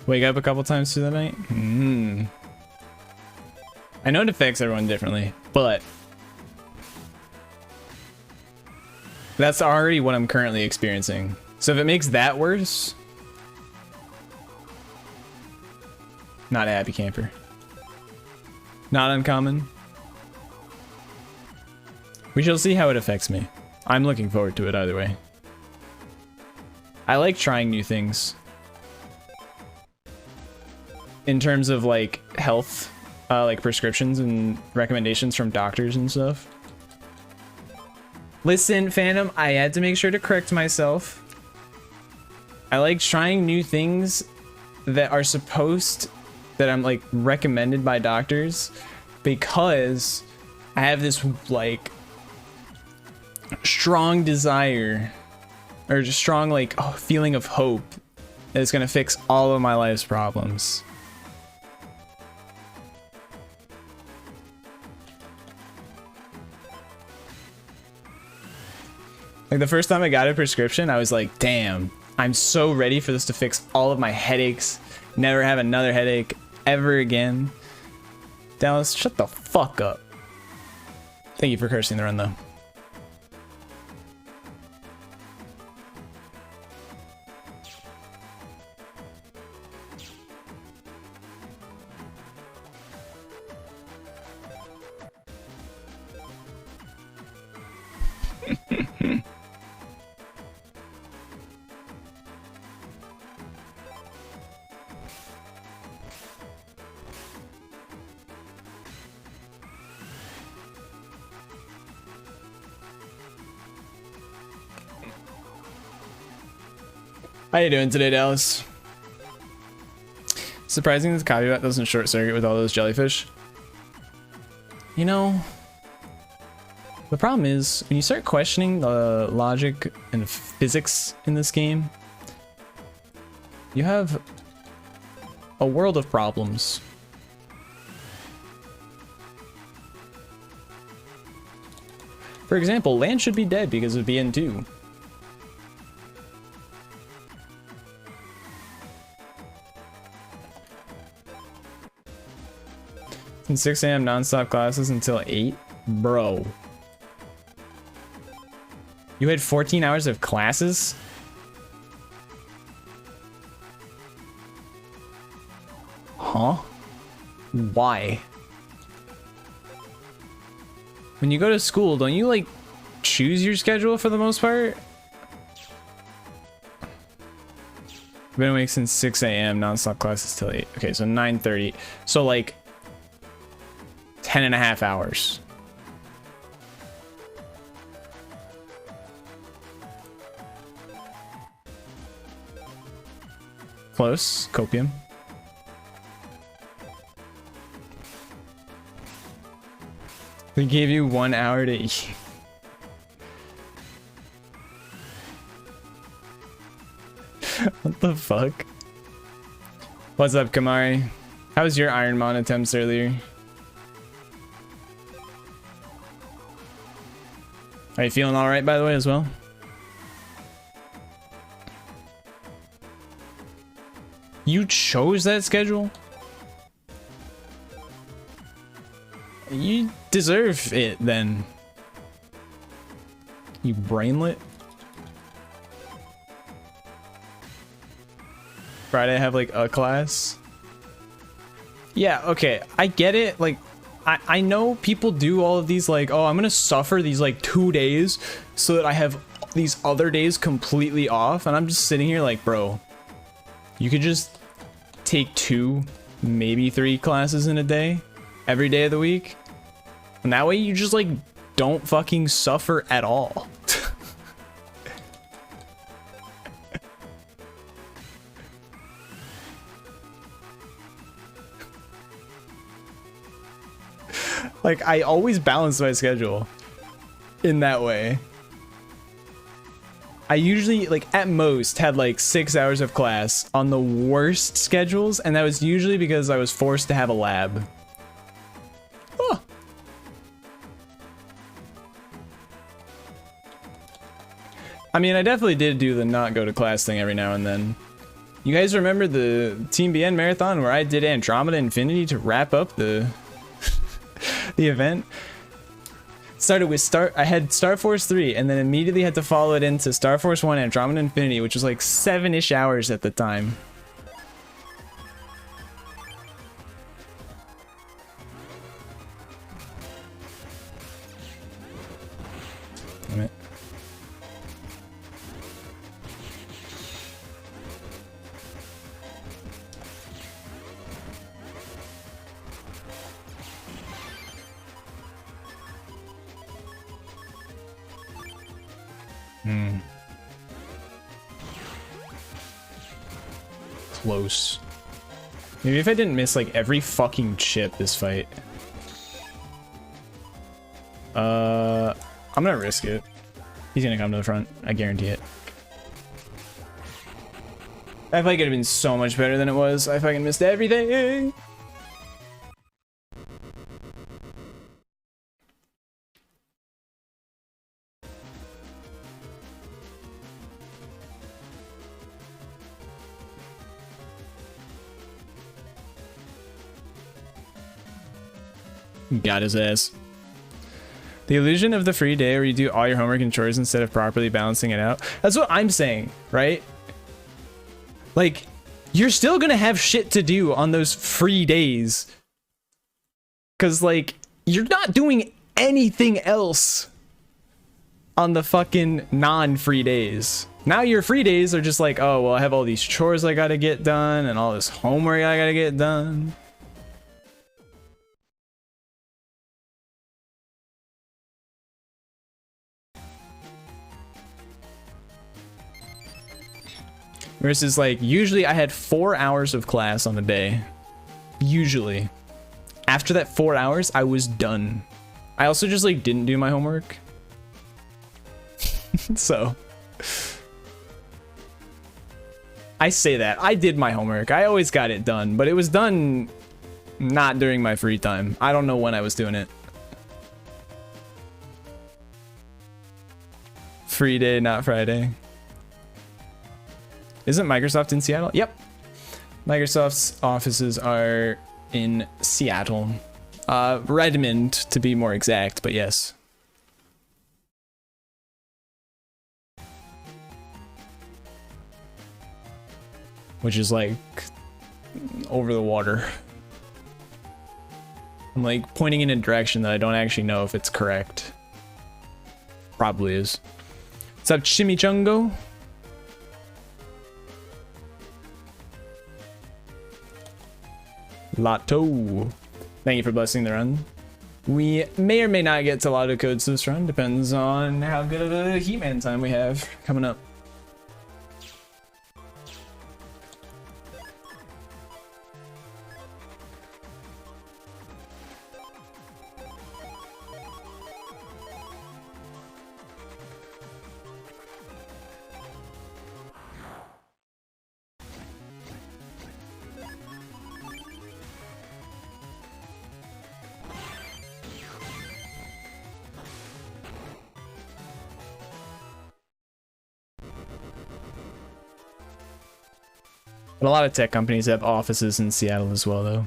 Wake up a couple times through the night? I know it affects everyone differently, but that's already what I'm currently experiencing. So if it makes that worse, not a happy camper. Not uncommon. We shall see how it affects me. I'm looking forward to it either way. I like trying new things. In terms of like health, like prescriptions and recommendations from doctors and stuff. Listen, Phantom, I had to make sure to correct myself. I like trying new things that are that I'm like recommended by doctors, because I have this like strong desire or just strong like feeling of hope that it's gonna fix all of my life's problems. Like the first time I got a prescription, I was like, damn, I'm so ready for this to fix all of my headaches. Never have another headache ever again. Dallas, shut the fuck up. Thank you for cursing the run though. How you doing today, Dallas? Surprising that the copy bot doesn't short circuit with all those jellyfish. You know, the problem is when you start questioning the logic and physics in this game, you have a world of problems. For example, land should be dead because of BN2. And 6 AM non-stop classes until 8? Bro. You had 14 hours of classes? Huh? Why? When you go to school, don't you like choose your schedule for the most part? Been awake since 6 a.m. non-stop classes till 8. Okay, so 9:30. So like 10 and a half hours. Close. Copium. We gave you 1 hour to eat. What the fuck? What's up, Kamari? How was your Iron Mon attempts earlier? Are you feeling alright, by the way, as well? You chose that schedule? You deserve it, then. You brainlet. Friday I have like a class. Yeah, okay, I get it. Like, I know people do all of these like, oh, I'm gonna suffer these like 2 days so that I have these other days completely off. And I'm just sitting here like, bro, you could just take 2, maybe 3 classes in a day, every day of the week. And that way you just like don't fucking suffer at all. Like, I always balance my schedule in that way. I usually, like, at most had like 6 hours of class on the worst schedules, and that was usually because I was forced to have a lab. Oh. I mean, I definitely did do the not go to class thing every now and then. You guys remember the Team BN marathon where I did Andromeda Infinity to wrap up the the event? Started with I had Star Force 3 and then immediately had to follow it into Star Force 1 Andromeda Infinity, which was like 7-ish hours at the time. Damn it. Close. Maybe if I didn't miss like every fucking chip this fight. I'm gonna risk it. He's gonna come to the front. I guarantee it. That fight could have been so much better than it was. I fucking missed everything. Got his ass. The illusion of the free day where you do all your homework and chores instead of properly balancing it out. That's what I'm saying, right? Like, you're still gonna have shit to do on those free days. Cause like, you're not doing anything else on the fucking non-free days. Now your free days are just like, oh, well, I have all these chores I gotta get done and all this homework I gotta get done. Versus like, usually I had 4 hours of class on a day. Usually. After that 4 hours, I was done. I also just like didn't do my homework. So. I say that. I did my homework. I always got it done, but it was done not during my free time. I don't know when I was doing it. Free day, not Friday. Isn't Microsoft in Seattle? Yep. Microsoft's offices are in Seattle. Redmond, to be more exact, but yes. which is like over the water. I'm like pointing in a direction that I don't actually know if it's correct. Probably is. What's up, Chimichungo? Lato. Thank you for blessing the run. We may or may not get to Lotto codes this run. Depends on how good of a He-Man time we have coming up. But a lot of tech companies have offices in Seattle as well, though.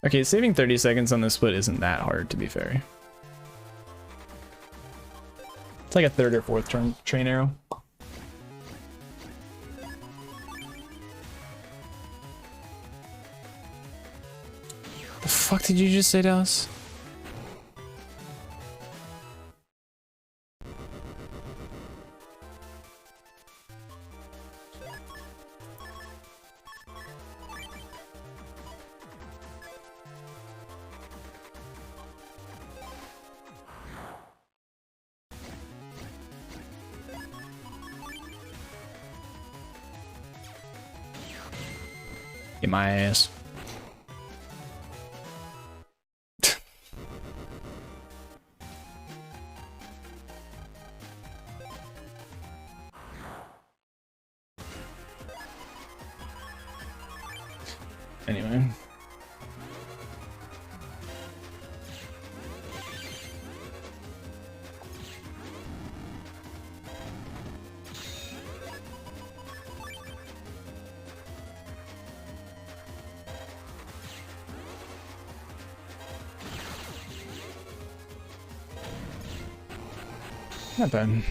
Okay, saving 30 seconds on this split isn't that hard, to be fair. It's like a third or fourth turn train arrow. The fuck did you just say, Dallas? Get my ass. Anyway. Not bad.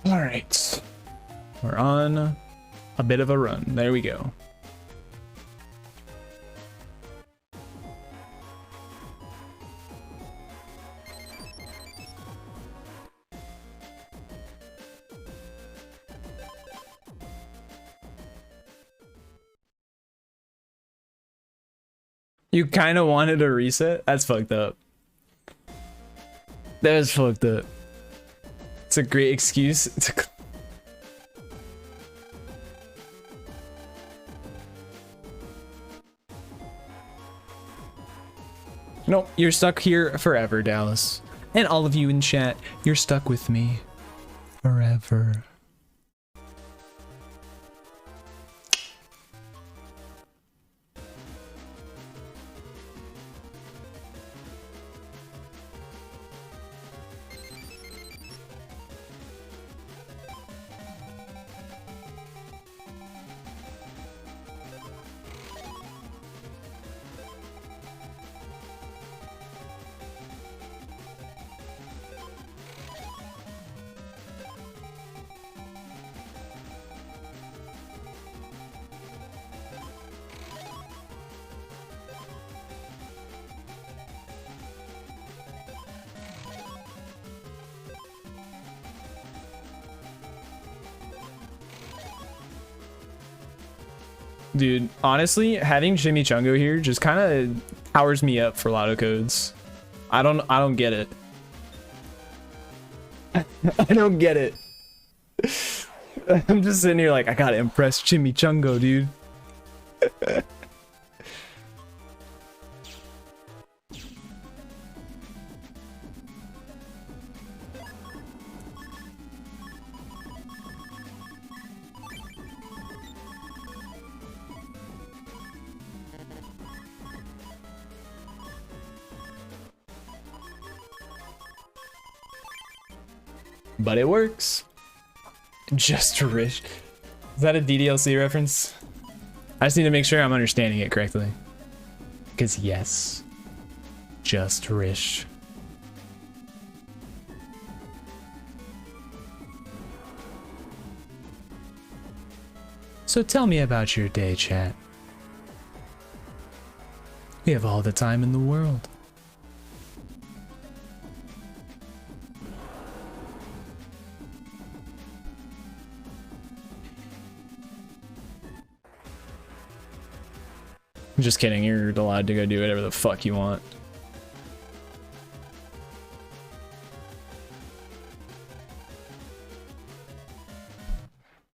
All right, we're on a bit of a run. There we go. You kind of wanted a reset? That's fucked up. That is fucked up. It's a great excuse. No, you're stuck here forever, Dallas. And all of you in chat, you're stuck with me forever. Dude, honestly, having Chimichungo here just kind of powers me up for lotto codes. I don't get it. I don't get it. I'm just sitting here like, I gotta impress Chimichungo, dude. But it works. Just rich. Is that a DDLC reference? I just need to make sure I'm understanding it correctly. Because yes, just rich. So tell me about your day, chat. We have all the time in the world. I'm just kidding, you're allowed to go do whatever the fuck you want.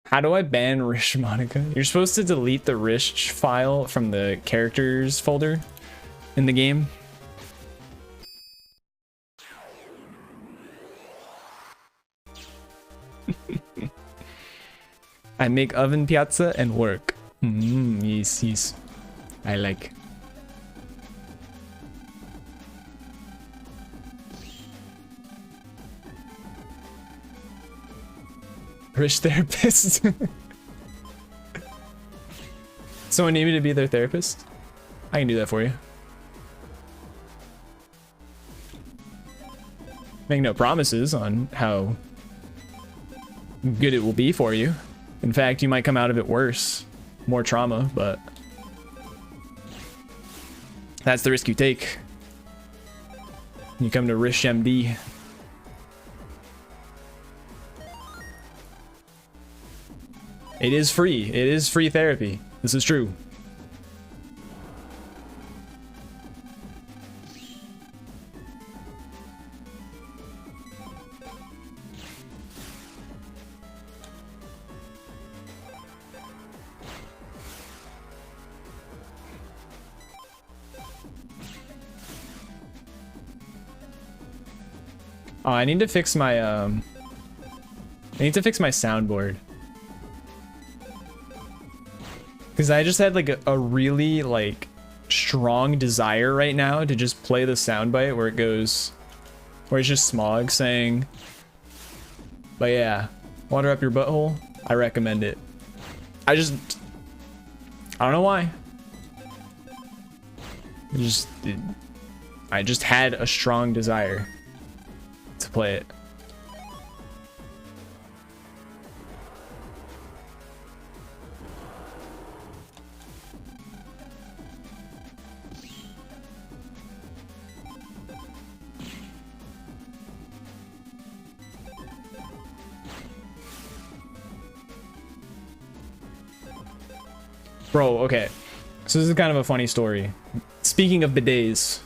How do I ban Rish Monica? You're supposed to delete the Rish file from the characters folder in the game. I make oven pizza and work. Yes, yes. I like. Rich therapist. Someone need me to be their therapist? I can do that for you. Make no promises on how good it will be for you. In fact, you might come out of it worse. More trauma, but that's the risk you take. You come to Rish MD. It is free. It is free therapy. This is true. Oh, I need to fix my soundboard. Because I just had like a really like strong desire right now to just play the soundbite where it goes, where it's just Smog saying, but yeah, water up your butthole. I recommend it. I don't know why. I just had a strong desire to play it. Bro, okay. So this is kind of a funny story. Speaking of bidets.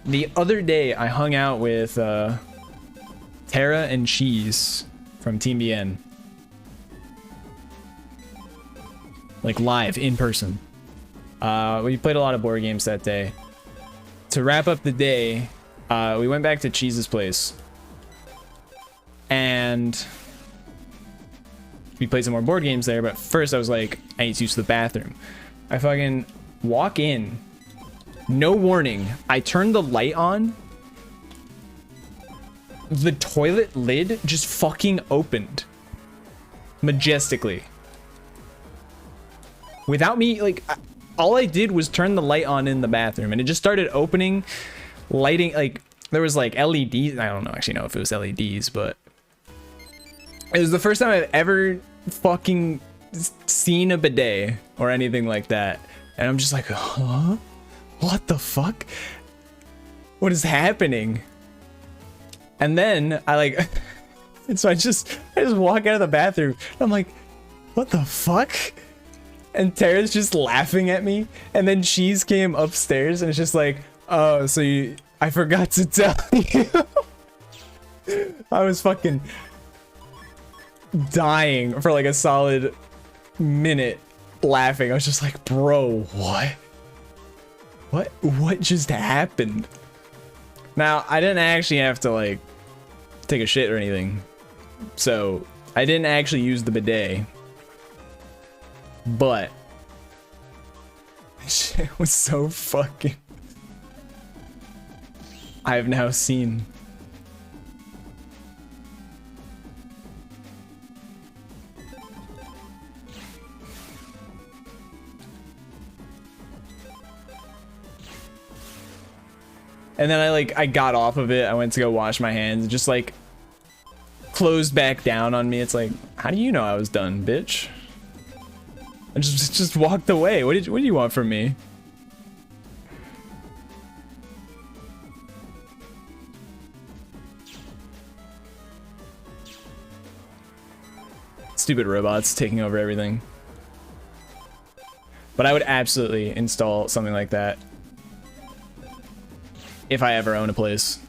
The other day I hung out with Tara and Cheese from Team BN. Like live, in person. We played a lot of board games that day. To wrap up the day, we went back to Cheese's place. And we played some more board games there, but first I was like, I need to use the bathroom. I fucking walk in, no warning. I turned the light on. The toilet lid just fucking opened. Majestically. Without me, like, all I did was turn the light on in the bathroom and it just started opening, lighting, like, there was like LEDs. I don't know, actually know if it was LEDs, but it was the first time I've ever fucking seen a bidet or anything like that. And I'm just like, huh? What the fuck? What is happening? And then I like And so I just walk out of the bathroom. And I'm like, what the fuck? And Tara's just laughing at me. And then Cheese came upstairs and it's just like, oh, so I forgot to tell you. I was fucking dying for like a solid minute laughing. I was just like, bro, what? What just happened? Now, I didn't actually have to like take a shit or anything. So I didn't actually use the bidet. But shit was so fucking... I have now seen. And then I got off of it. I went to go wash my hands. Just like closed back down on me. It's like, how do you know I was done, bitch? I just walked away. What do you want from me? Stupid robots taking over everything. But I would absolutely install something like that if I ever own a place.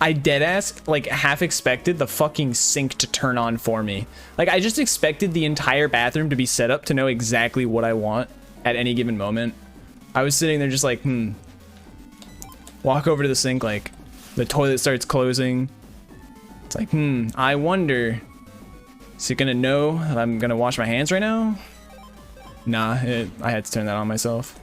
I deadass like half expected the fucking sink to turn on for me. Like I just expected the entire bathroom to be set up to know exactly what I want at any given moment. I was sitting there just like, walk over to the sink, like the toilet starts closing. It's like, I wonder, is it gonna know that I'm gonna wash my hands right now? Nah, I had to turn that on myself.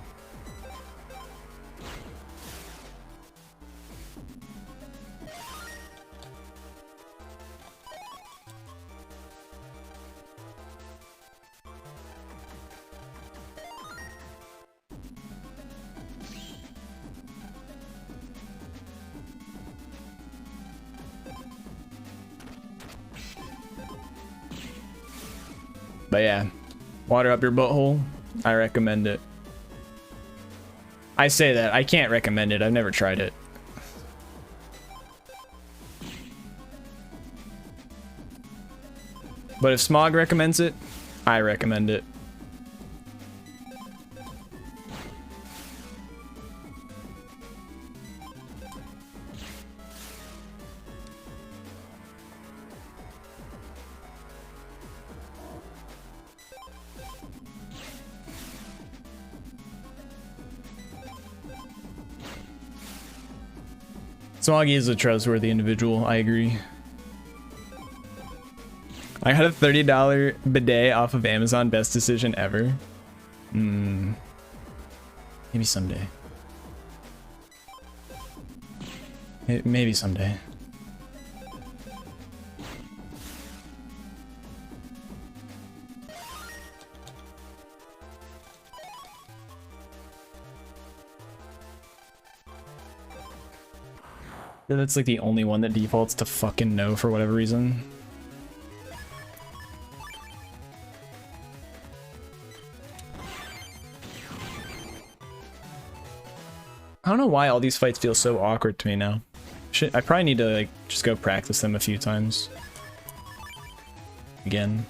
But yeah, water up your butthole. I recommend it. I say that. I can't recommend it. I've never tried it. But if Smog recommends it, I recommend it. Smoggy is a trustworthy individual, I agree. I got a $30 bidet off of Amazon, best decision ever. Maybe someday. Maybe someday. Yeah, that's like the only one that defaults to fucking no for whatever reason. I don't know why all these fights feel so awkward to me now. I probably need to like just go practice them a few times. Again.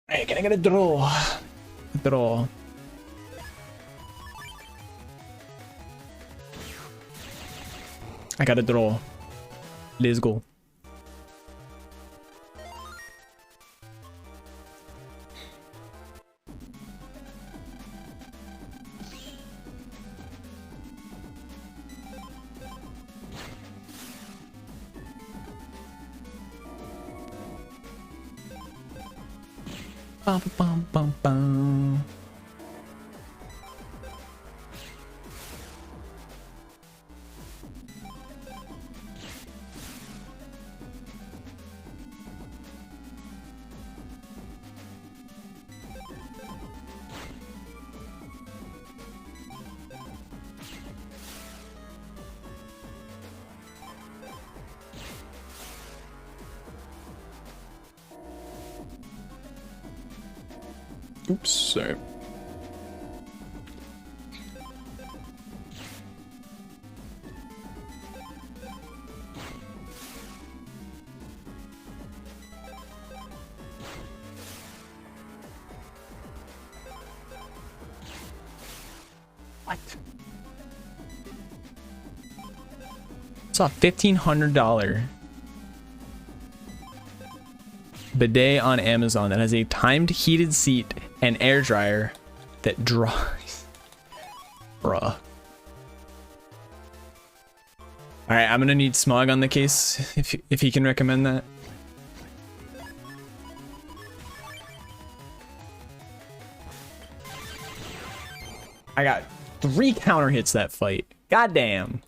Hey, can I get a draw? Draw. I got a draw. Let's go. Bum, bum, bum, bum. Oops, sorry. What? Saw a $1,500 bidet on Amazon that has a timed heated seat and air dryer that dries. Bruh. All right, I'm gonna need Smog on the case if he can recommend that. I got 3 counter hits that fight. Goddamn.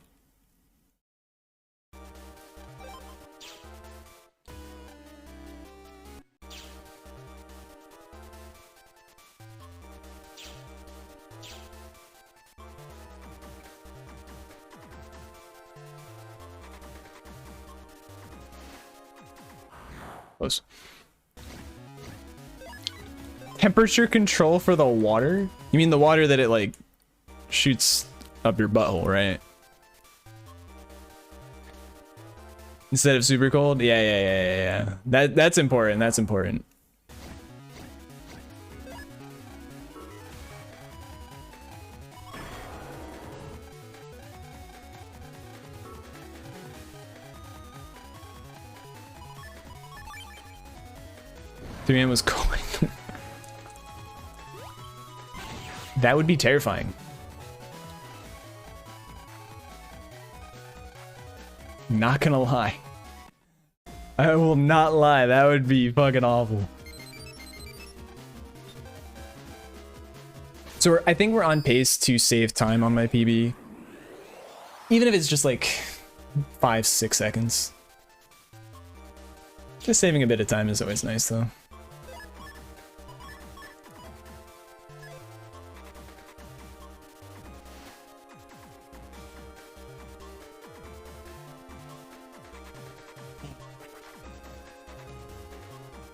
Close. Temperature control for the water? You mean the water that it like shoots up your butthole, right? Instead of super cold? Yeah. That's important. That's important. Man was going. That would be terrifying. Not gonna lie. I will not lie. That would be fucking awful. So I think we're on pace to save time on my PB. Even if it's just like 5-6 seconds. Just saving a bit of time is always nice though.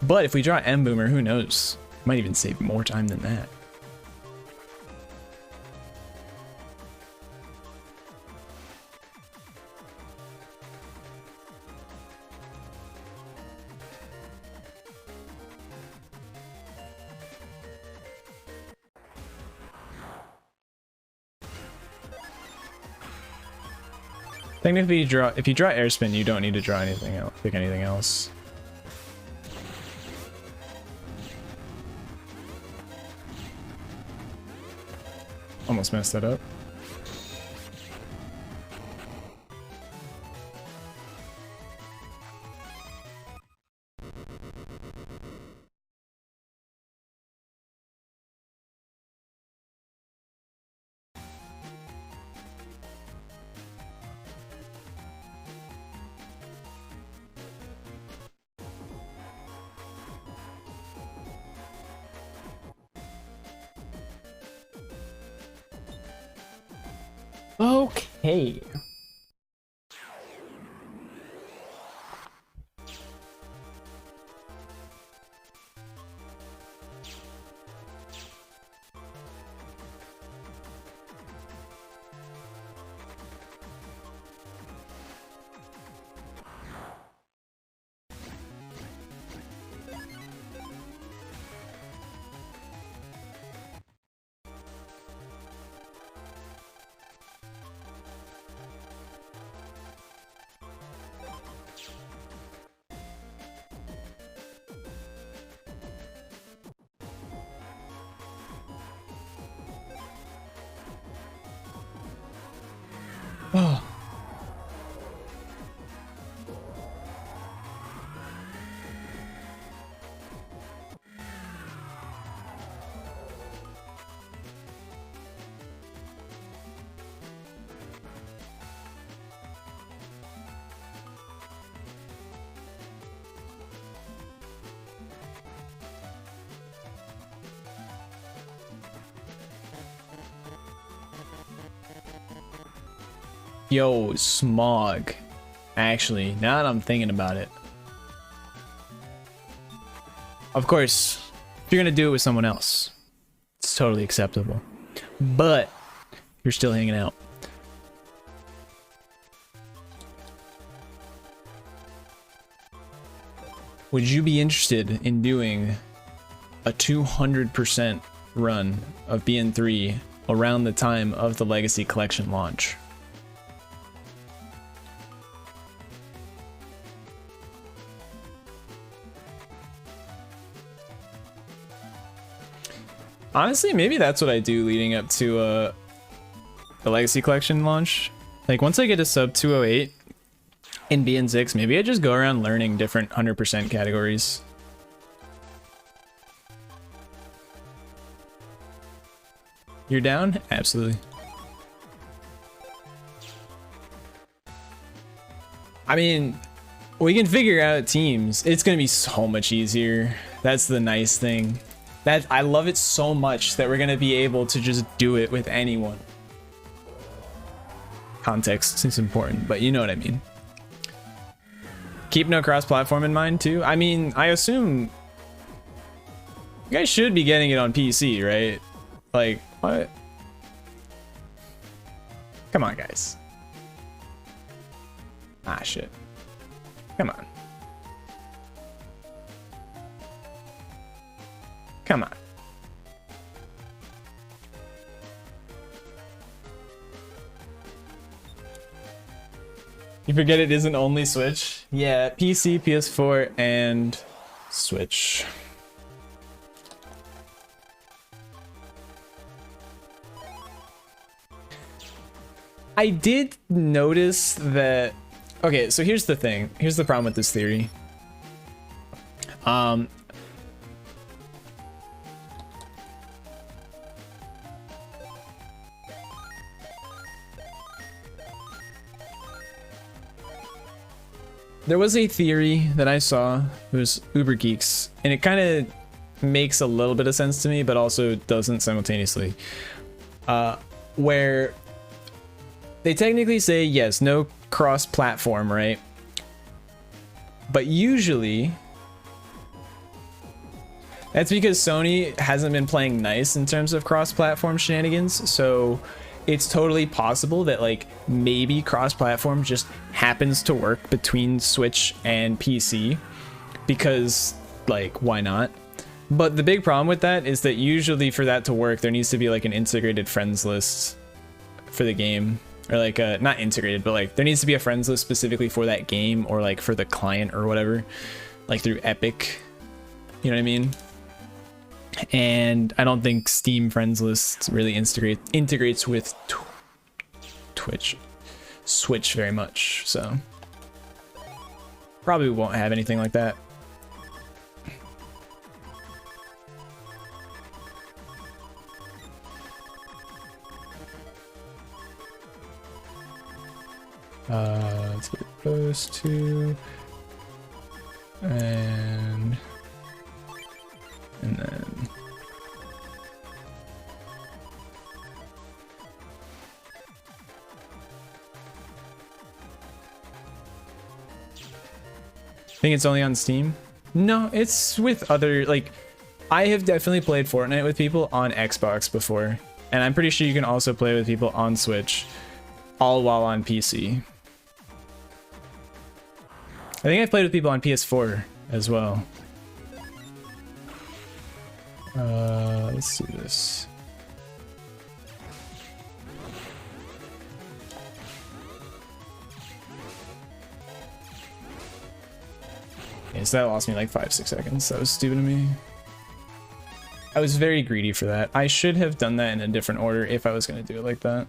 But if we draw M Boomer, who knows? Might even save more time than that. Technically, if you draw air spin, you don't need to draw anything else. Pick anything else. Almost messed that up. Okay. Oh. Yo, Smog. Actually, now that I'm thinking about it. Of course, if you're gonna do it with someone else, totally acceptable. But you're still hanging out. Would you be interested in doing a 200% run of BN3 around the time of the Legacy Collection launch? Honestly, maybe that's what I do leading up to the Legacy Collection launch. Like, once I get to sub 208 in BN6, maybe I just go around learning different 100% categories. You're down? Absolutely. I mean, we can figure out teams. It's gonna be so much easier. That's the nice thing. I love it so much that we're gonna be able to just do it with anyone. Context is important, but you know what I mean. Keep no cross-platform in mind too. I mean, I assume you guys should be getting it on PC, right? Like, what? Come on, guys. Ah, shit. Come on. Come on. You forget it isn't only Switch? Yeah, PC, PS4, and Switch. I did notice that... Okay, so here's the thing. Here's the problem with this theory. There was a theory that I saw, it was Uber Geeks, and it kind of makes a little bit of sense to me, but also doesn't simultaneously. Where they technically say, yes, no cross-platform, right? But usually, that's because Sony hasn't been playing nice in terms of cross-platform shenanigans, so it's totally possible that like maybe cross-platform just happens to work between Switch and PC because like why not? But the big problem with that is that usually for that to work there needs to be like an integrated friends list for the game, or like not integrated, but like there needs to be a friends list specifically for that game or like for the client or whatever, like through Epic, you know what I mean? And I don't think Steam friends lists really integrates with Switch very much, so probably won't have anything like that. Let's get those two, and then I think it's only on Steam. No, it's with other, like, I have definitely played Fortnite with people on Xbox before, and I'm pretty sure you can also play with people on Switch, all while on PC. I think I've played with people on PS4 as well. Let's do this. Okay, so that lost me like 5-6 seconds. That was stupid of me. I was very greedy for that. I should have done that in a different order if I was going to do it like that.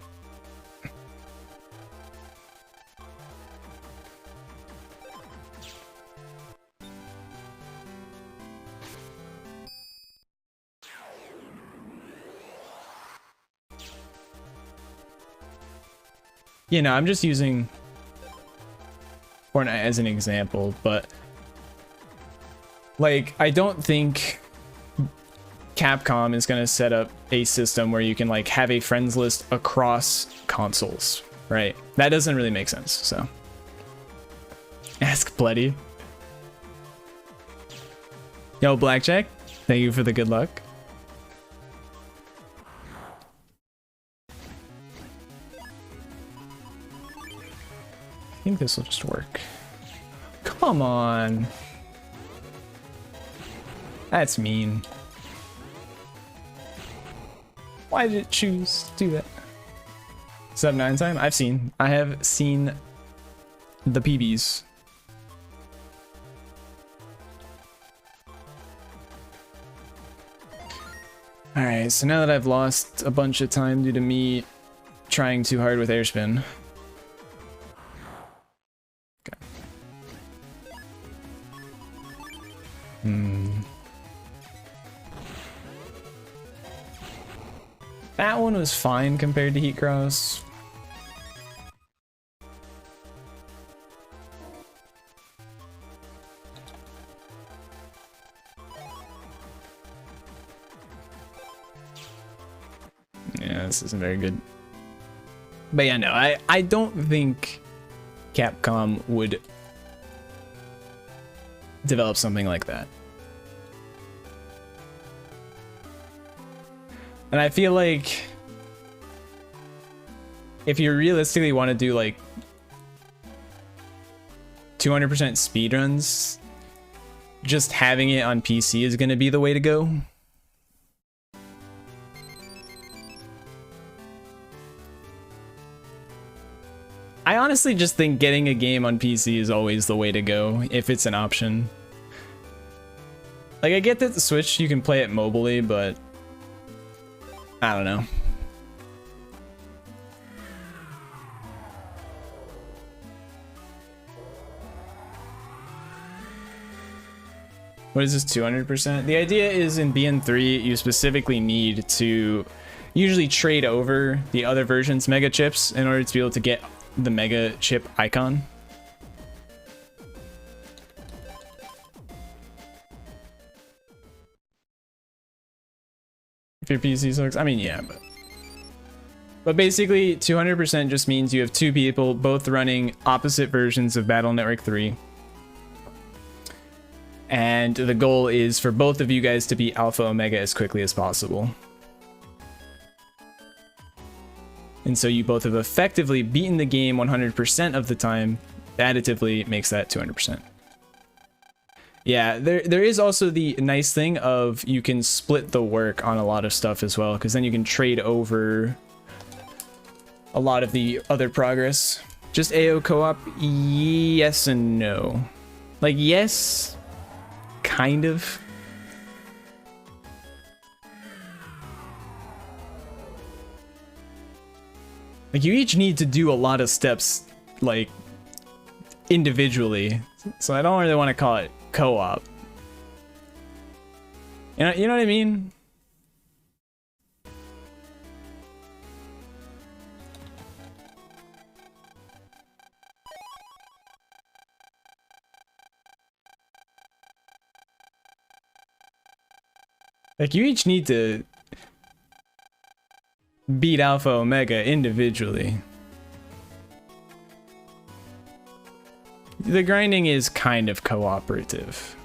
You know, I'm just using Fortnite as an example, but like, I don't think Capcom is going to set up a system where you can like have a friends list across consoles, right? That doesn't really make sense, so. Ask Bloody. Yo, Blackjack, thank you for the good luck. think this will just work. Come on. That's mean. Why did it choose to do that? Sub 9 time? I have seen the PBs. Alright, so now that I've lost a bunch of time due to me trying too hard with airspin. Okay. That one was fine compared to Heat Cross. Yeah, this isn't very good. But yeah, no, I don't think Capcom would develop something like that. And I feel like if you realistically want to do like 200% speedruns, just having it on PC is going to be the way to go. I honestly just think getting a game on PC is always the way to go if it's an option. Like, I get that the Switch you can play it mobilely, but I don't know. What is this, 200%? The idea is in BN3, you specifically need to usually trade over the other version's mega chips in order to be able to get the mega chip icon. If your PC sucks, I mean, yeah, but basically 200% just means you have two people both running opposite versions of Battle Network 3. And the goal is for both of you guys to beat Alpha Omega as quickly as possible. And so you both have effectively beaten the game 100% of the time. Additively makes that 200%. Yeah, there is also the nice thing of you can split the work on a lot of stuff as well, because then you can trade over a lot of the other progress. Just AO co-op, yes and no. Like, yes, kind of. Like, you each need to do a lot of steps, like, individually. So I don't really want to call it co-op. You know what I mean? Like, you each need to beat Alpha Omega individually. The grinding is kind of cooperative.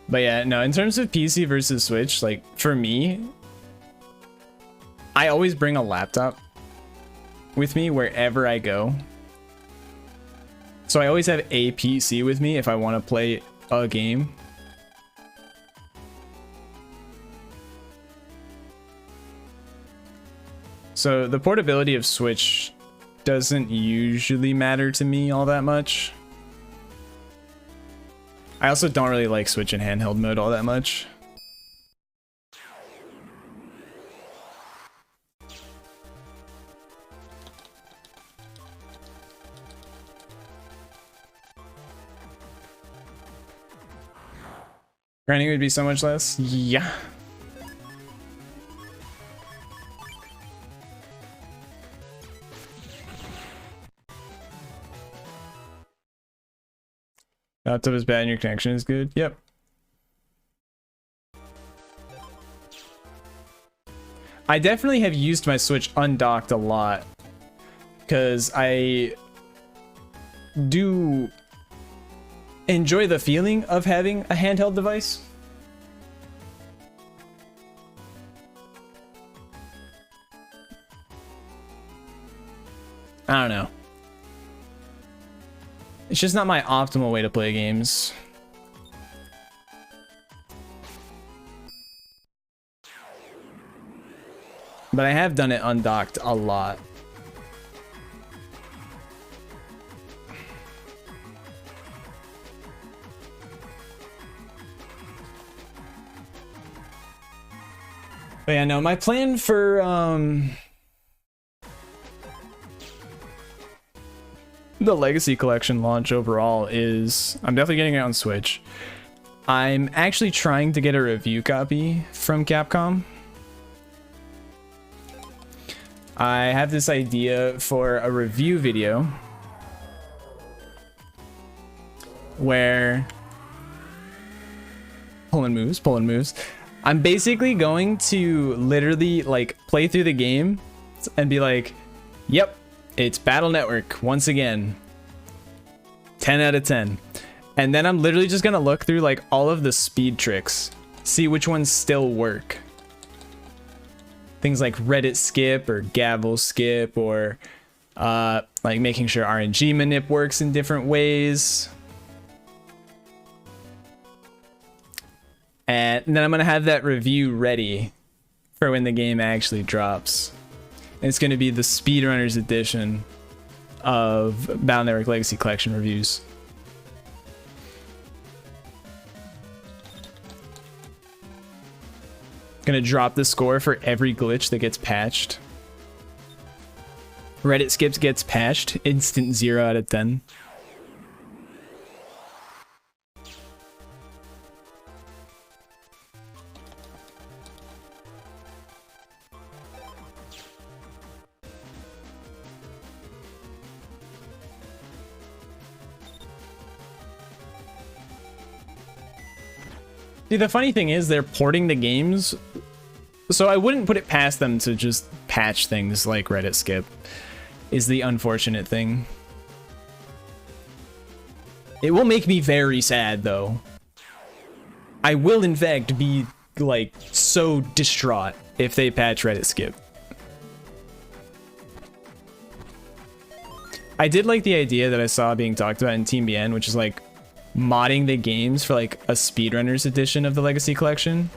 But yeah, no, in terms of PC versus Switch, like, for me, I always bring a laptop with me wherever I go. So I always have a PC with me if I want to play a game. So the portability of Switch doesn't usually matter to me all that much. I also don't really like Switch in handheld mode all that much. Grinding would be so much less. Yeah. Laptop is bad and your connection is good. Yep. I definitely have used my Switch undocked a lot because I do enjoy the feeling of having a handheld device. I don't know. It's just not my optimal way to play games. But I have done it undocked a lot. But yeah, no, my plan for the Legacy Collection launch overall is I'm definitely getting it on Switch. I'm actually trying to get a review copy from Capcom. I have this idea for a review video where pulling moves. I'm basically going to literally like play through the game and be like, yep, it's Battle Network once again. 10 out of 10. And then I'm literally just gonna look through like all of the speed tricks, see which ones still work. Things like Reddit skip or gavel skip or like making sure RNG manip works in different ways. And then I'm going to have that review ready for when the game actually drops. And it's going to be the Speedrunners edition of Battle Network Legacy Collection reviews. Gonna drop the score for every glitch that gets patched. Reddit skips gets patched, instant 0 out of 10. See, the funny thing is they're porting the games, so I wouldn't put it past them to just patch things like Reddit skip, is the unfortunate thing. It will make me very sad, though. I will, in fact, be, like, so distraught if they patch Reddit skip. I did like the idea that I saw being talked about in Team BN, which is, like, modding the games for like a speedrunners edition of the Legacy Collection,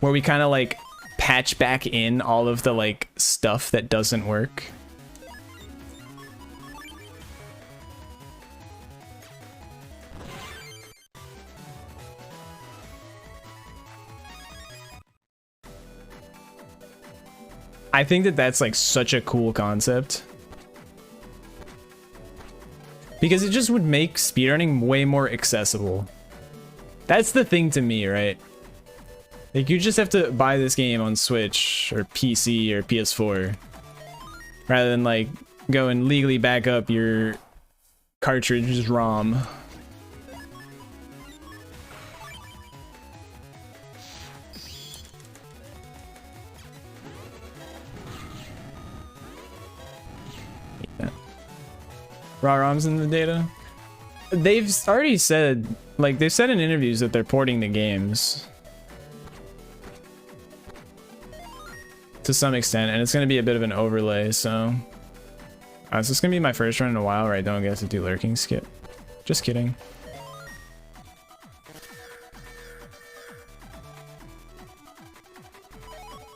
where we kind of like patch back in all of the like stuff that doesn't work. I think that that's like such a cool concept. Because it just would make speedrunning way more accessible. That's the thing to me, right? Like, you just have to buy this game on Switch or PC or PS4 rather than like go and legally back up your cartridge's ROM. Raw ROMs in the data. They've already said, like, they've said in interviews that they're porting the games to some extent, and it's going to be a bit of an overlay, so so it's going to be my first run in a while where I don't get to do lurking skip. Just kidding.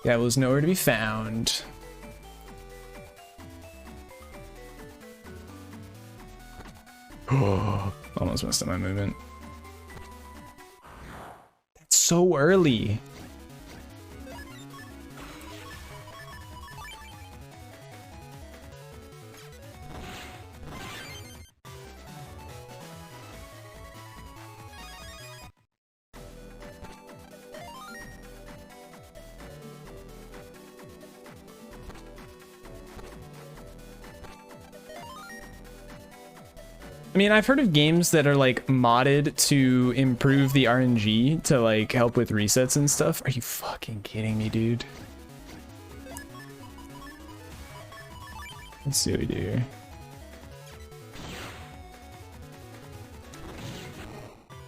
Yeah, it was nowhere to be found. Oh, almost messed up my movement. That's so early. I mean, I've heard of games that are like modded to improve the RNG to like help with resets and stuff. Are you fucking kidding me, dude? Let's see what we do here.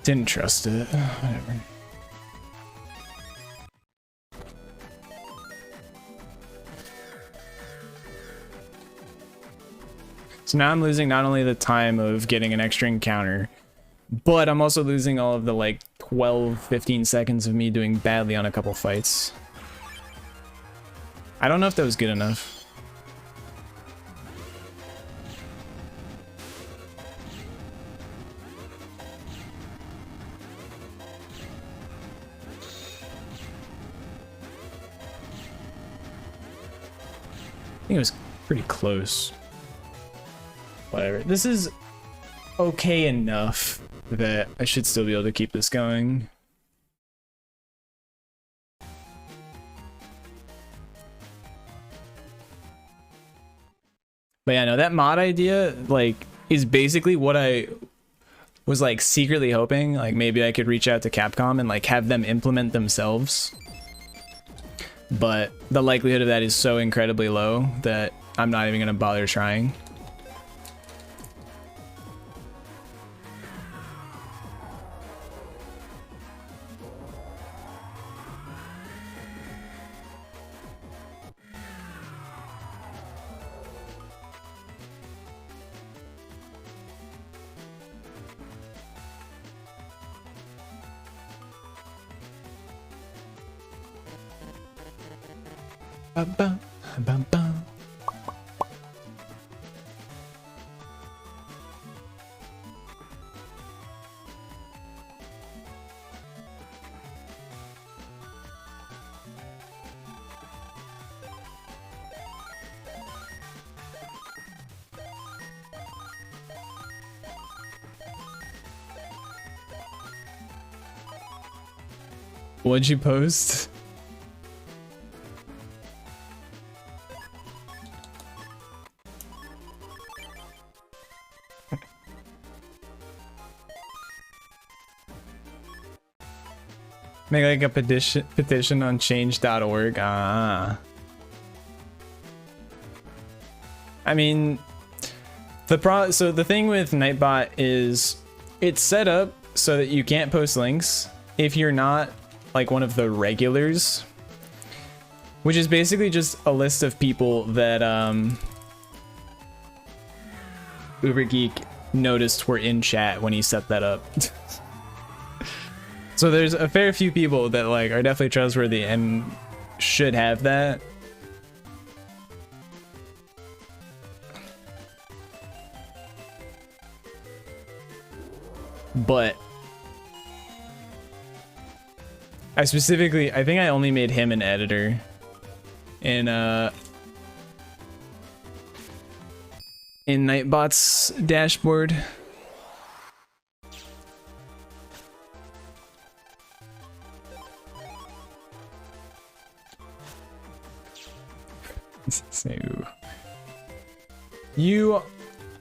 Didn't trust it. Whatever. So now I'm losing not only the time of getting an extra encounter, but I'm also losing all of the like 12, 15 seconds of me doing badly on a couple fights. I don't know if that was good enough. I think it was pretty close. Whatever. This is okay enough that I should still be able to keep this going. But yeah, no, that mod idea, like, is basically what I was, like, secretly hoping. Like, maybe I could reach out to Capcom and, like, have them implement themselves. But the likelihood of that is so incredibly low that I'm not even going to bother trying. Ba-ba, ba-ba. What'd you post? Make like a petition on change.org. Ah. I mean, so the thing with Nightbot is it's set up so that you can't post links if you're not like one of the regulars, which is basically just a list of people that UberGeek noticed were in chat when he set that up. So there's a fair few people that like are definitely trustworthy and should have that. But I think I only made him an editor in Nightbot's dashboard. So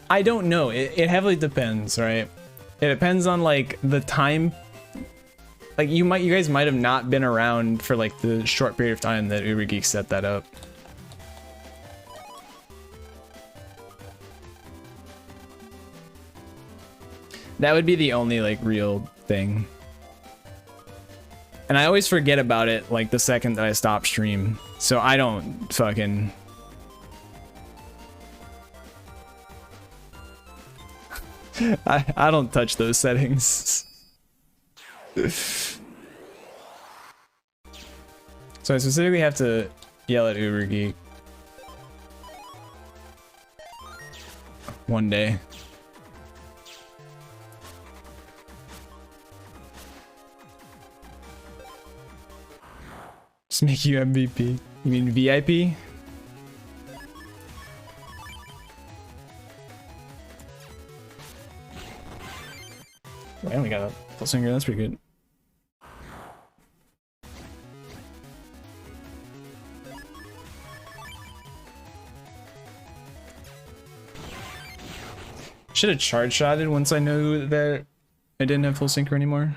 I don't know. It heavily depends, right? It depends on like the time. Like you guys might have not been around for like the short period of time that UberGeek set that up. That would be the only like real thing. And I always forget about it like the second that I stop stream. So I don't fucking... I don't touch those settings. So I specifically have to yell at UberGeek one day. Just make you MVP. You mean VIP? I only got a full singer, that's pretty good. Should have charge shotted once I knew that I didn't have full synchro anymore.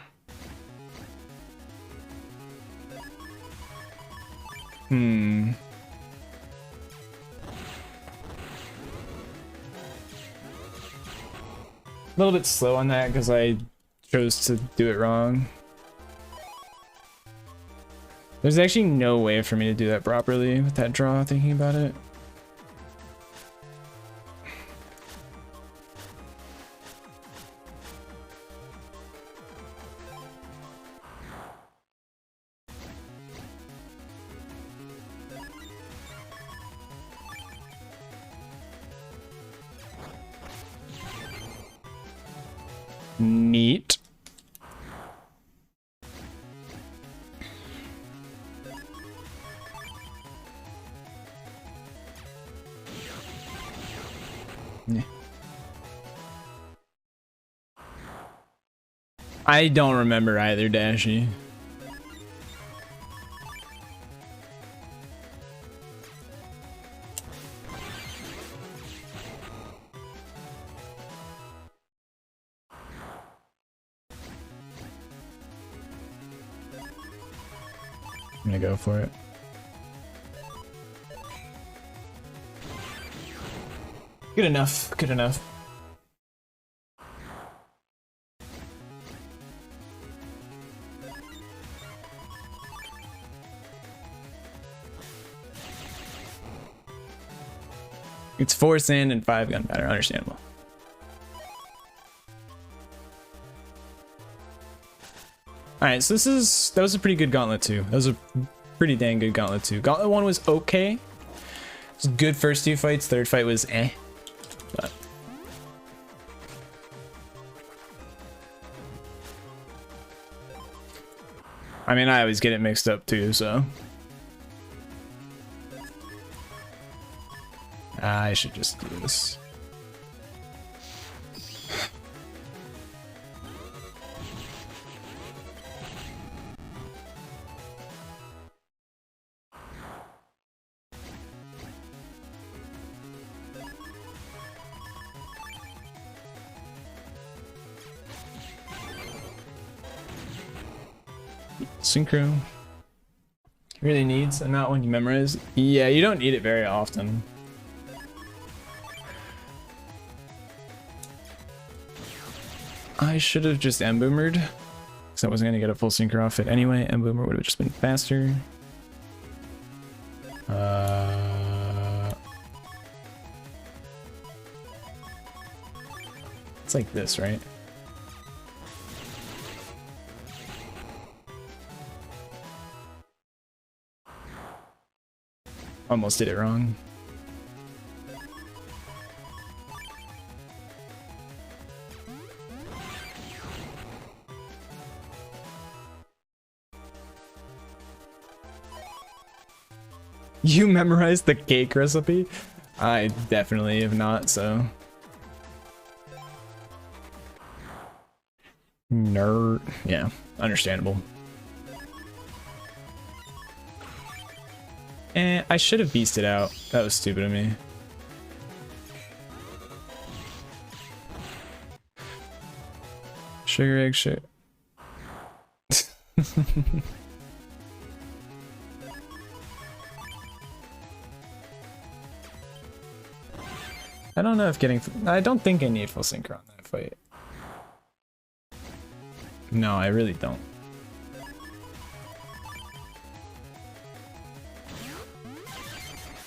little bit slow on that because I chose to do it wrong. There's actually no way for me to do that properly with that draw, thinking about it. Neat. Yeah. I don't remember either, Dashy. I'm gonna go for it. Good enough, good enough. It's 4 sand and 5 gunpowder, understandable. Alright, so that was a pretty good gauntlet too. That was a pretty dang good gauntlet too. Gauntlet 1 was okay. It was good first 2 fights, third fight was eh. But I mean, I always get it mixed up too, so I should just do this. Synchro really needs a not one you memorize. Yeah, you don't need it very often. I should have just M-boomered, because I wasn't gonna get a full synchro off it anyway. M-boomer would have just been faster. It's like this, right? Almost did it wrong. You memorized the cake recipe? I definitely have not, so. Nerd. Yeah, understandable. I should have beasted out. That was stupid of me. Sugar egg shit. I don't know if getting... I don't think I need full synchro on that fight. No, I really don't.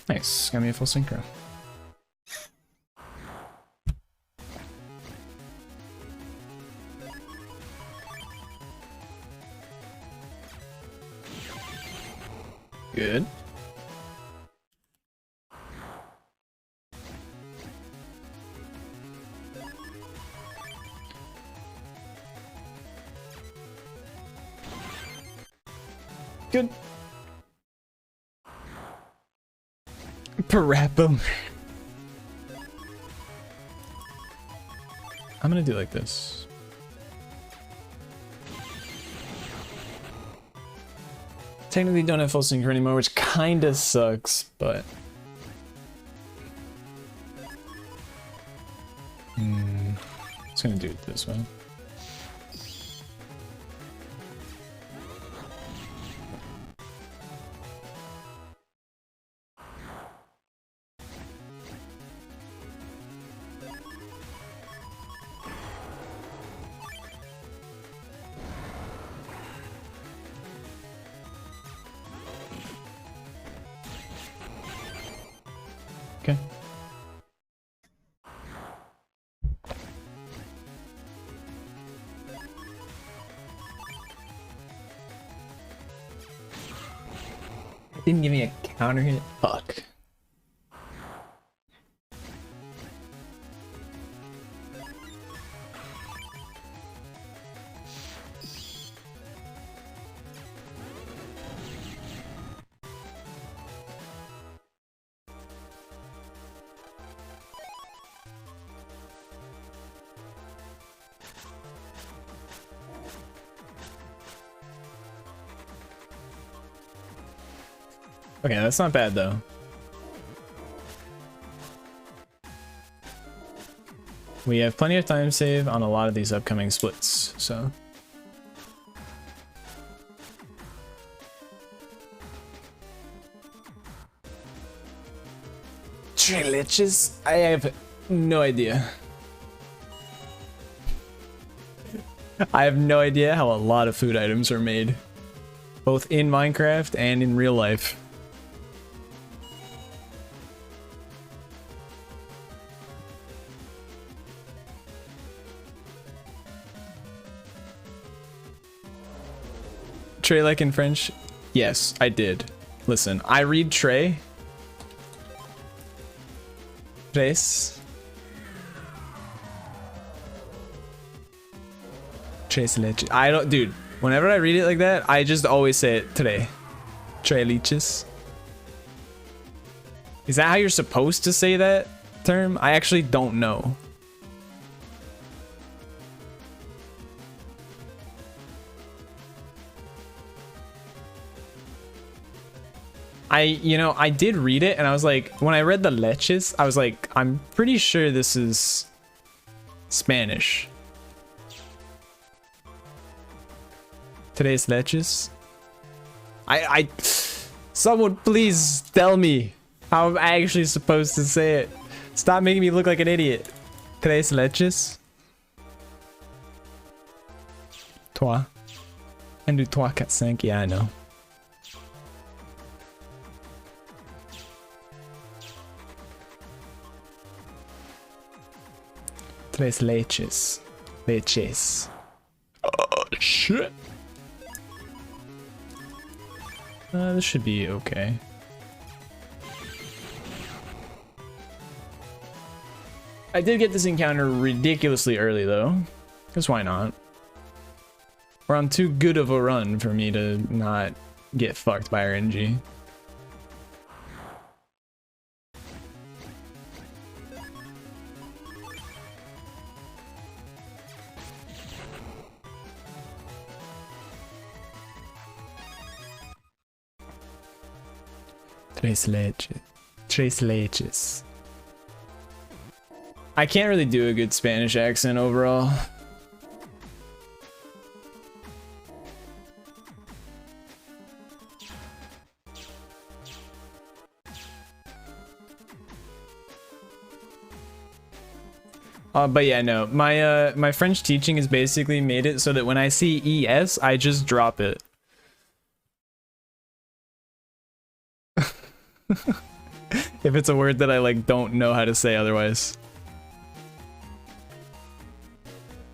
Nice, got me a full synchro. Good. Good. Parappa. I'm gonna do like this. Technically don't have full synchro anymore, which kinda sucks, but just gonna do it this way. Okay. Didn't give me a counter hit. Fuck. Okay, that's not bad though. We have plenty of time save on a lot of these upcoming splits, so. Trileches? I have no idea. I have no idea how a lot of food items are made, both in Minecraft and in real life. Trey like in French? Yes, I did. Listen, I read Trey. Tres. Tres leches. I don't, dude. Whenever I read it like that, I just always say it today. Tres leches. Is that how you're supposed to say that term? I actually don't know. I did read it and I was like, when I read the leches, I was like, I'm pretty sure this is Spanish. Today's leches. Someone please tell me how I'm actually supposed to say it. Stop making me look like an idiot. Today's leches. Toi. And do toi 4-5. Yeah, I know. Tres leches. Leches. Oh, shit. This should be okay. I did get this encounter ridiculously early though. Because why not? We're on too good of a run for me to not get fucked by RNG. Tres leches. Tres leches. I can't really do a good Spanish accent overall. But yeah, no. My French teaching has basically made it so that when I see ES, I just drop it. If it's a word that I like don't know how to say otherwise.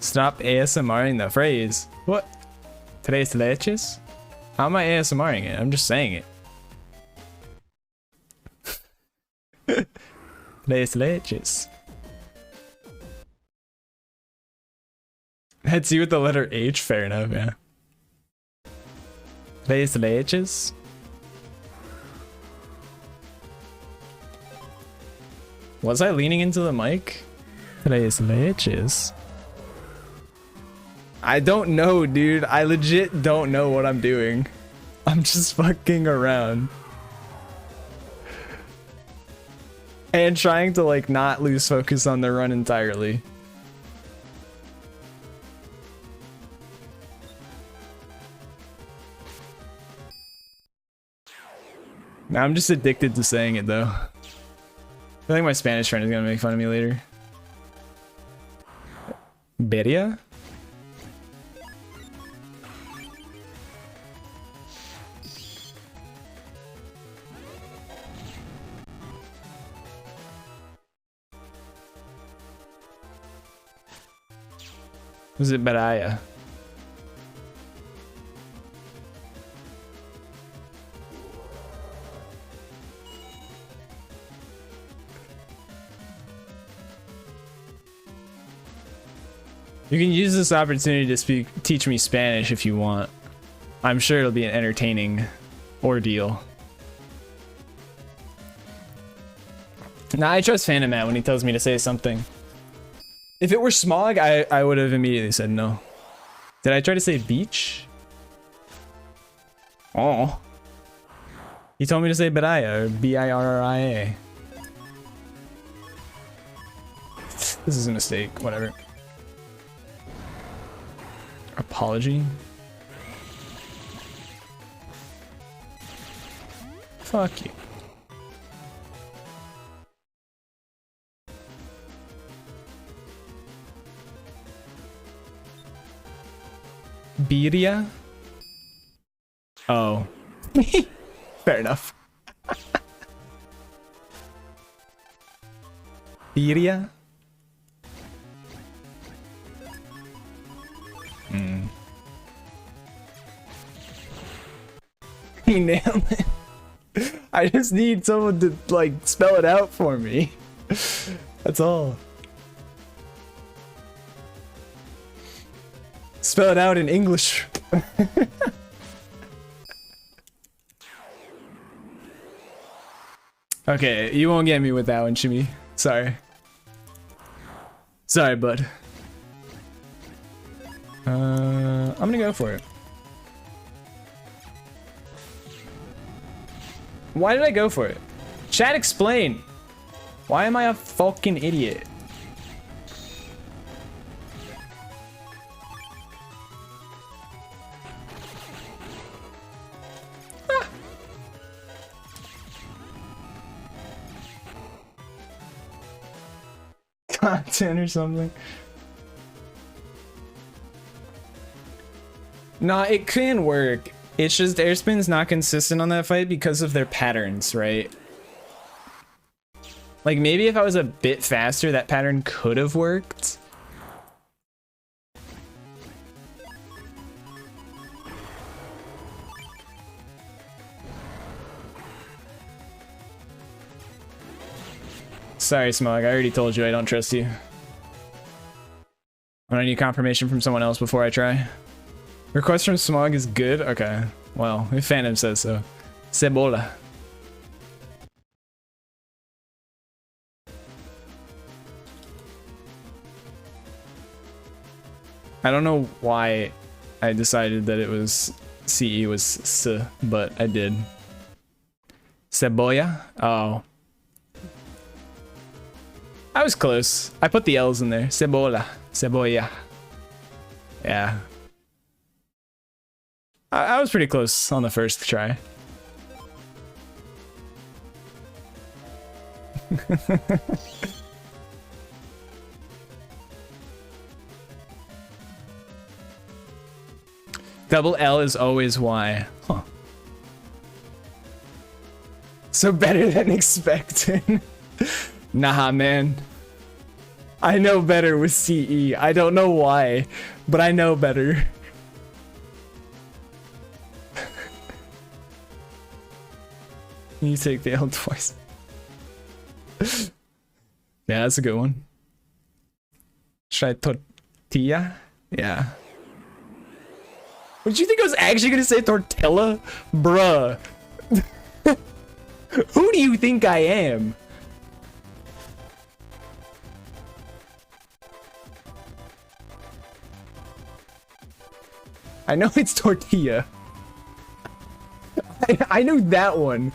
Stop ASMRing the phrase. What? Today's leches? How am I ASMRing it? I'm just saying it. Today's leches. That's you with the letter H? Fair enough, yeah. Today's leches? Was I leaning into the mic? Today's leches. I don't know, dude. I legit don't know what I'm doing. I'm just fucking around. And trying to like not lose focus on the run entirely. Now I'm just addicted to saying it though. I think my Spanish friend is gonna make fun of me later. Beria? Was it Baraya? You can use this opportunity to teach me Spanish if you want. I'm sure it'll be an entertaining ordeal. Nah, I trust Phantom Matt when he tells me to say something. If it were Smog, I would have immediately said no. Did I try to say beach? Oh. He told me to say Biraya, or B-I-R-R-I-A. This is a mistake, whatever. Apology? Fuck you. Birria? Oh. Fair enough. Birria? He nailed it. I just need someone to, like, spell it out for me. That's all. Spell it out in English. Okay, you won't get me with that one, Shimmy. Sorry. Sorry, bud. I'm gonna go for it. Why did I go for it? Chat, explain. Why am I a fucking idiot? Ah. Content or something. Nah, it can work. It's just Airspin's not consistent on that fight because of their patterns, right? Like, maybe if I was a bit faster, that pattern could have worked. Sorry, Smog, I already told you I don't trust you. I need confirmation from someone else before I try. Request from Smog is good? Okay. Well, if Phantom says so. Cebola. I don't know why I decided that it was CE was S, but I did. Cebolla? Oh. I was close. I put the L's in there. Cebola. Cebolla. Yeah. I was pretty close on the first try. Double L is always Y. Huh. So better than expected. Nah, man. I know better with CE. I don't know why, but I know better. You take the L twice. Yeah, that's a good one. Try tortilla? Yeah. What did you think I was actually gonna say tortilla? Bruh. Who do you think I am? I know it's tortilla. I know that one.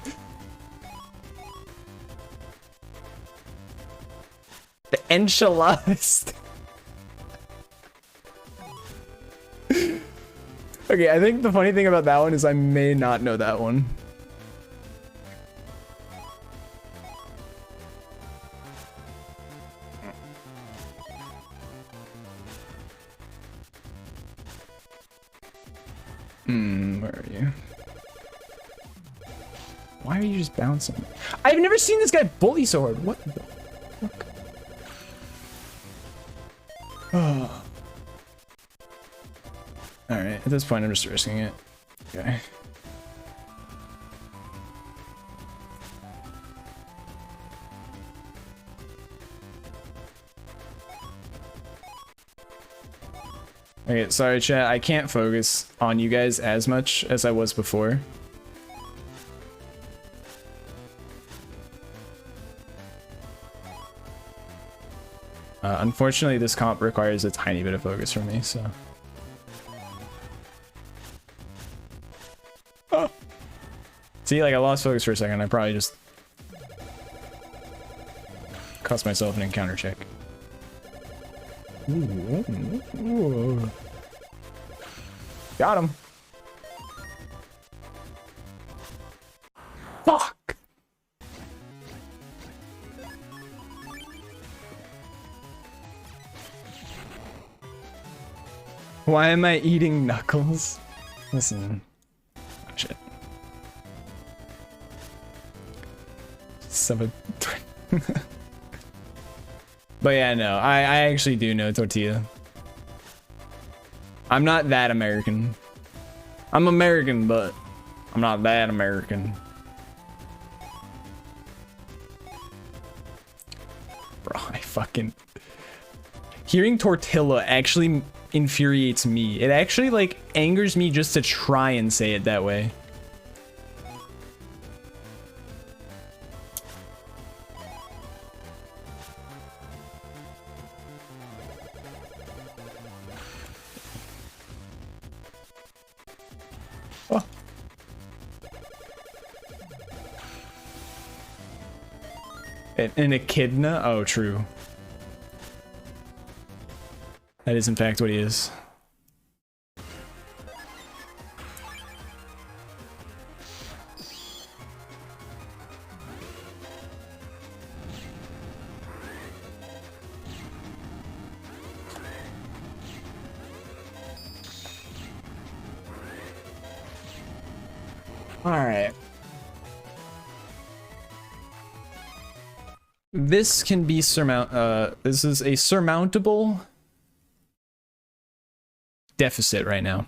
The enchiladas. Okay, I think the funny thing about that one is I may not know that one. Where are you? Why are you just bouncing? I've never seen this guy bully so hard. What the fuck? Oh. Alright, at this point I'm just risking it. Okay. Okay, sorry chat, I can't focus on you guys as much as I was before. Unfortunately, this comp requires a tiny bit of focus from me, so. Oh. See, like I lost focus for a second, I probably just cost myself an encounter check. Ooh. Got him. Fuck. Why am I eating knuckles? Listen. Oh, shit. But yeah, no, I actually do know tortilla. I'm not that American. I'm American, but I'm not that American. Bro, I fucking... Hearing tortilla actually infuriates me. It actually, like, angers me just to try and say it that way. Oh. An echidna? Oh, true. That is in fact what he is. All right. This can be this is a surmountable deficit right now.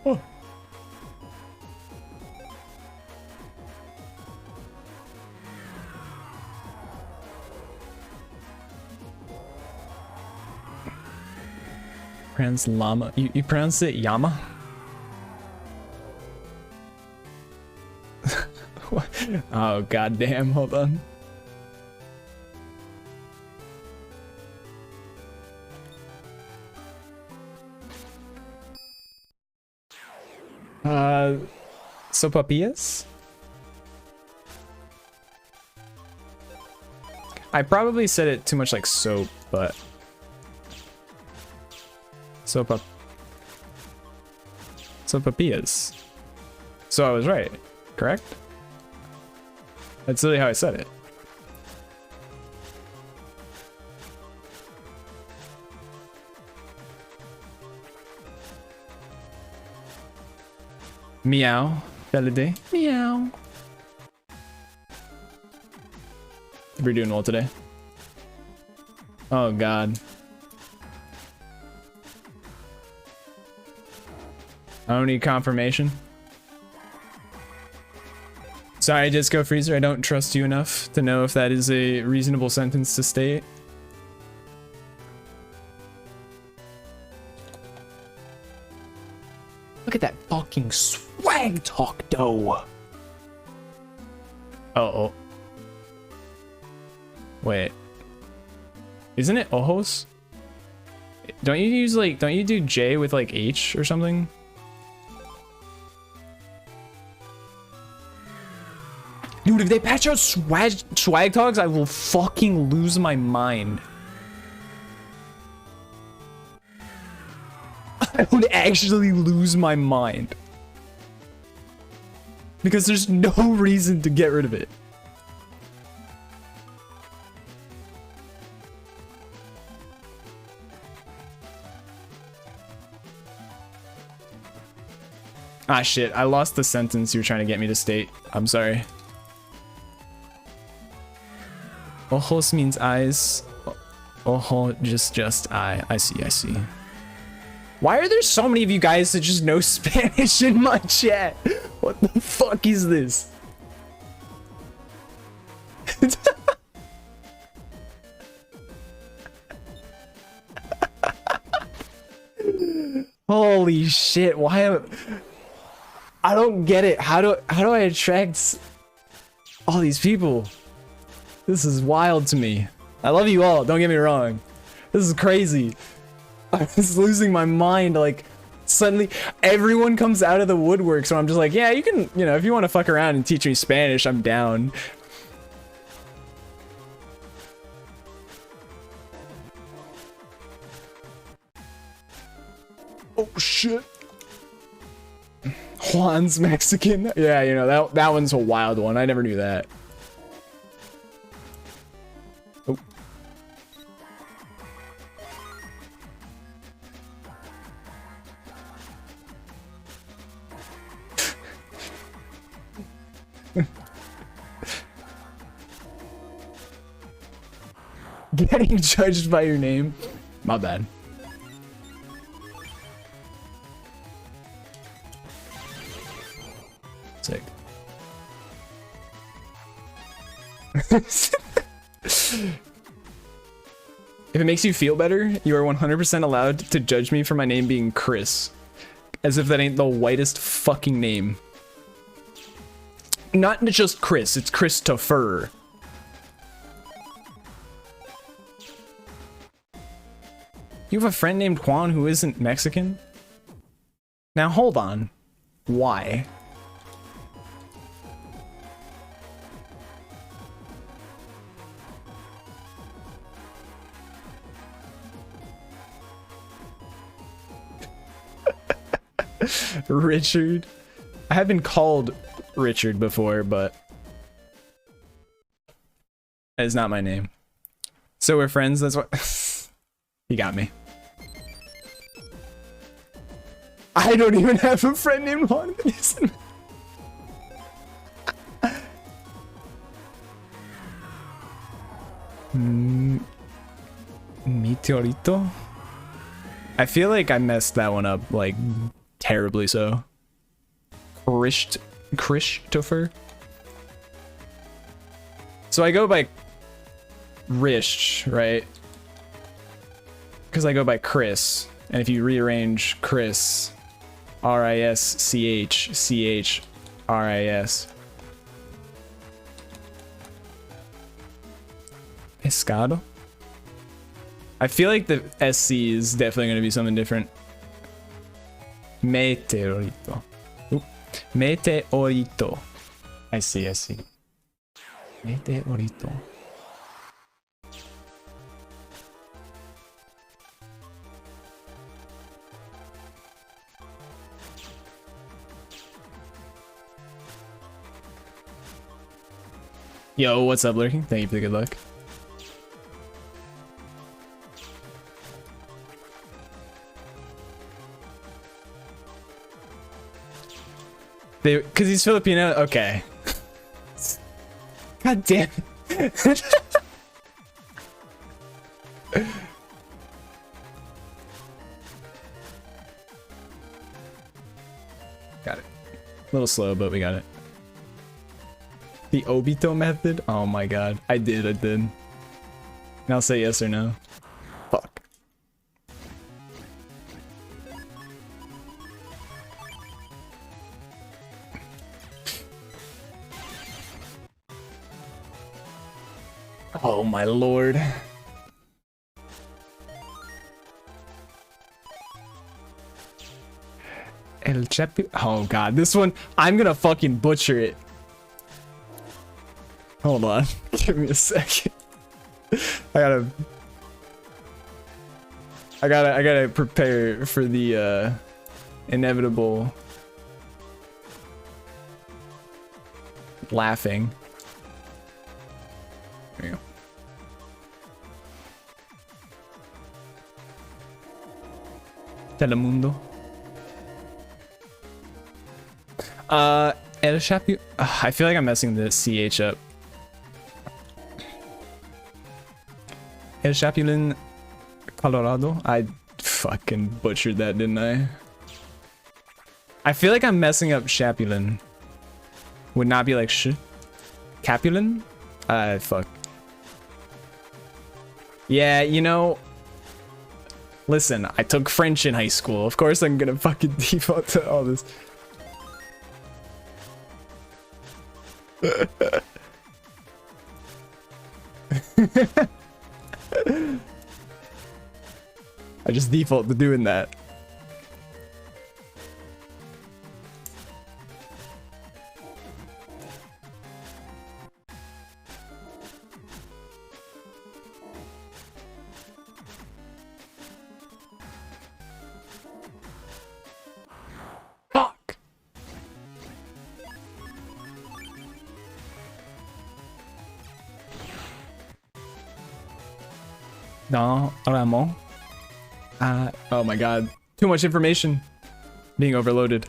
Oh. Pronounce llama. You pronounce it Yama? Oh goddamn! Hold on. Sopapillas? I probably said it too much like soap, but sopapillas. So I was right, correct? That's really how I said it. Meow. Valide. Meow. We're doing well today. Oh god. I don't need confirmation. Sorry, Disco Freezer, I don't trust you enough to know if that is a reasonable sentence to state. Look at that fucking swag talk, though. Oh. Wait. Isn't it ojos? Don't you do J with like H or something? Dude, if they patch out swag dogs, I will fucking lose my mind. I would actually lose my mind. Because there's no reason to get rid of it. Ah shit, I lost the sentence you were trying to get me to state. I'm sorry. Ojos means eyes. Ojo, just eye. I see, I see. Why are there so many of you guys that just know Spanish in my chat? What the fuck is this? Holy shit, why am I don't get it. How do I attract all these people? This is wild to me. I love you all, don't get me wrong. This is crazy. I was losing my mind, like suddenly everyone comes out of the woodwork, so I'm just like, yeah, you can, you know, if you want to fuck around and teach me Spanish, I'm down. Oh shit. Juan's Mexican. Yeah, you know, that one's a wild one. I never knew that. Oh. Getting judged by your name. My bad. Sick. If it makes you feel better, you are 100% allowed to judge me for my name being Chris. As if that ain't the whitest fucking name. Not just Chris, it's Christopher. You have a friend named Juan who isn't Mexican? Now hold on. Why? Richard. I have been called Richard before, but that is not my name. So we're friends, that's what. You got me. I don't even have a friend named Juan. Meteorito? I feel like I messed that one up, like, terribly so. Christopher? So I go by Rish, right? Because I go by Chris. And if you rearrange Chris, R-I-S-C-H-C-H-R-I-S. Pescado? I feel like the SC is definitely going to be something different. Meteorito. Oop. Meteorito. I see, I see. Meteorito. Yo, what's up, Lurking? Thank you for the good luck. Because he's Filipino? Okay. God damn it. Got it. A little slow, but we got it. The Obito method? Oh my god. I did. And I'll say yes or no. Fuck. Oh my lord. El Chapi. Oh god, this one, I'm gonna fucking butcher it. Hold on, give me a second. I gotta prepare for the inevitable laughing. There you go. Telemundo. El Chapi. I feel like I'm messing the CH up. El Chapulín, Colorado. I fucking butchered that, didn't I? I feel like I'm messing up Chapulin. Would not be like sh. Capulin? Fuck. Yeah, you know. Listen, I took French in high school. Of course I'm gonna fucking default to all this. I just default to doing that. Fuck. No, Ramon. Oh my god. Too much information. Being overloaded.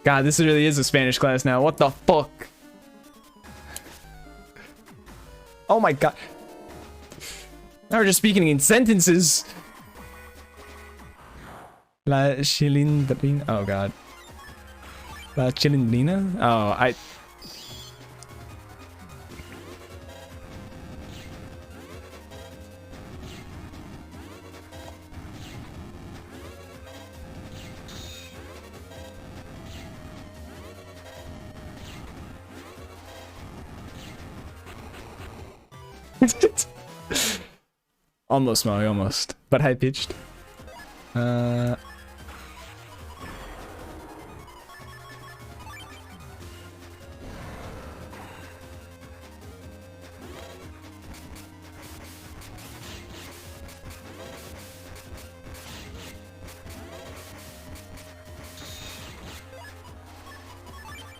God, this really is a Spanish class now. What the fuck? Oh my god. Now we're just speaking in sentences. La chilindrina. Oh god. La chilindrina? Oh, almost, Molly, almost. But high pitched.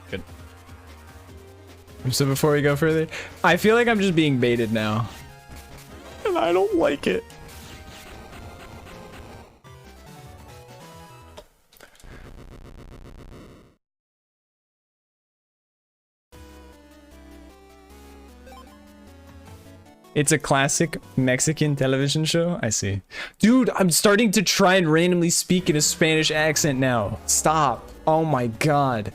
Good. So before we go further, I feel like I'm just being baited now. And I don't like it. It's a classic Mexican television show? I see. Dude, I'm starting to try and randomly speak in a Spanish accent now. Stop. Oh my god.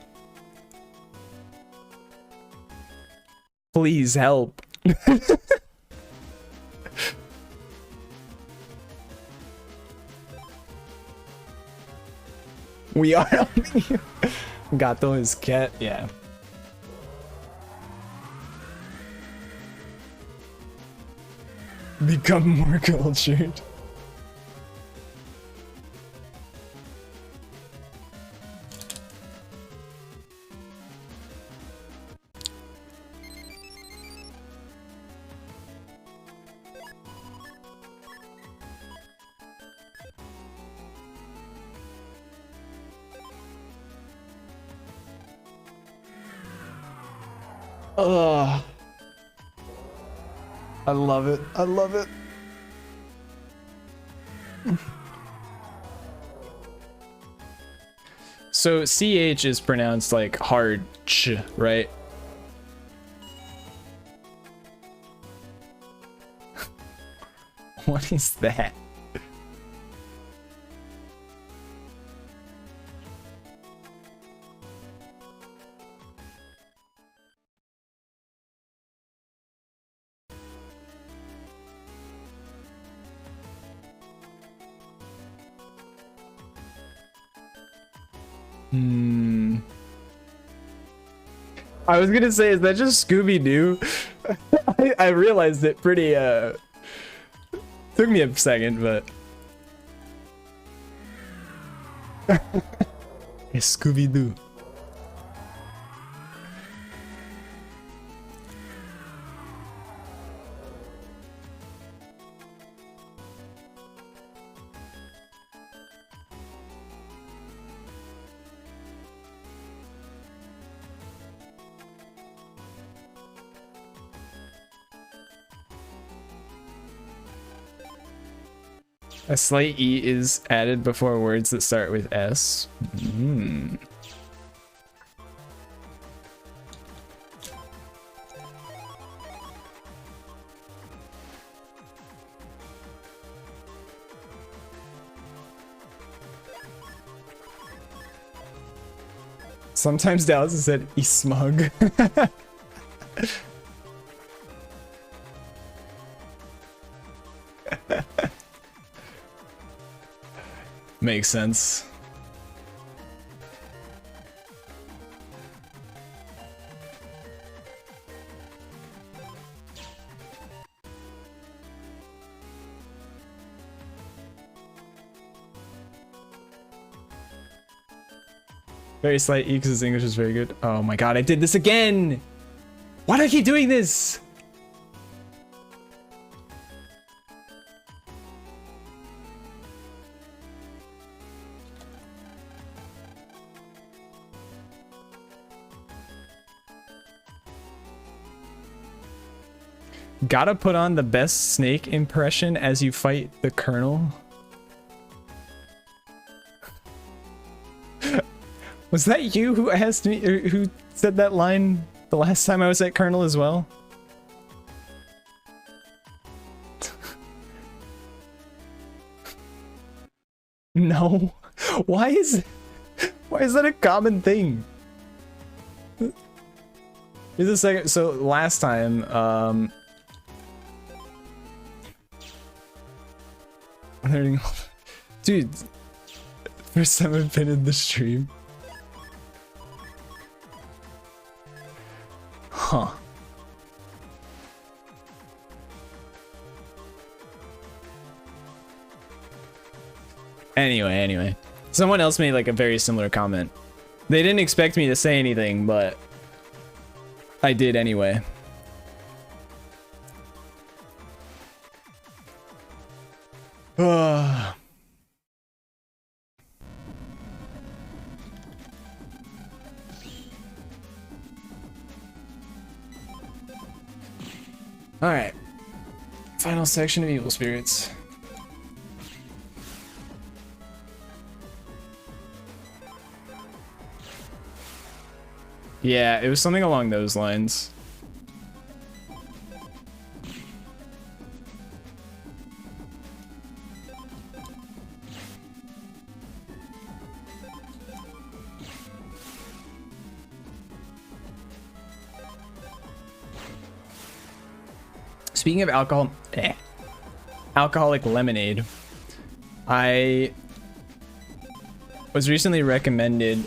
Please help. We are helping you. Gato is cat, yeah. Become more cultured. Ugh. I love it. I love it. So CH is pronounced like hard ch, right? What is that? I was gonna say, is that just Scooby-Doo? I realized it pretty, took me a second, but... It's Scooby-Doo. A slight E is added before words that start with S. Sometimes Dallas has said, "E smug." Makes sense. Very slight E because his English is very good. Oh my god, I did this again! Why do I keep doing this? Gotta put on the best Snake impression as you fight the Colonel. Was that you who asked me, or who said that line the last time I was at Colonel as well? No. Why is that a common thing? Here's a second. So last time, dude, first time I've been in the stream. Huh. Anyway. Someone else made like a very similar comment. They didn't expect me to say anything, but I did anyway. Alright. Final section of Evil Spirits. Yeah, it was something along those lines. Speaking of alcohol, alcoholic lemonade, I was recently recommended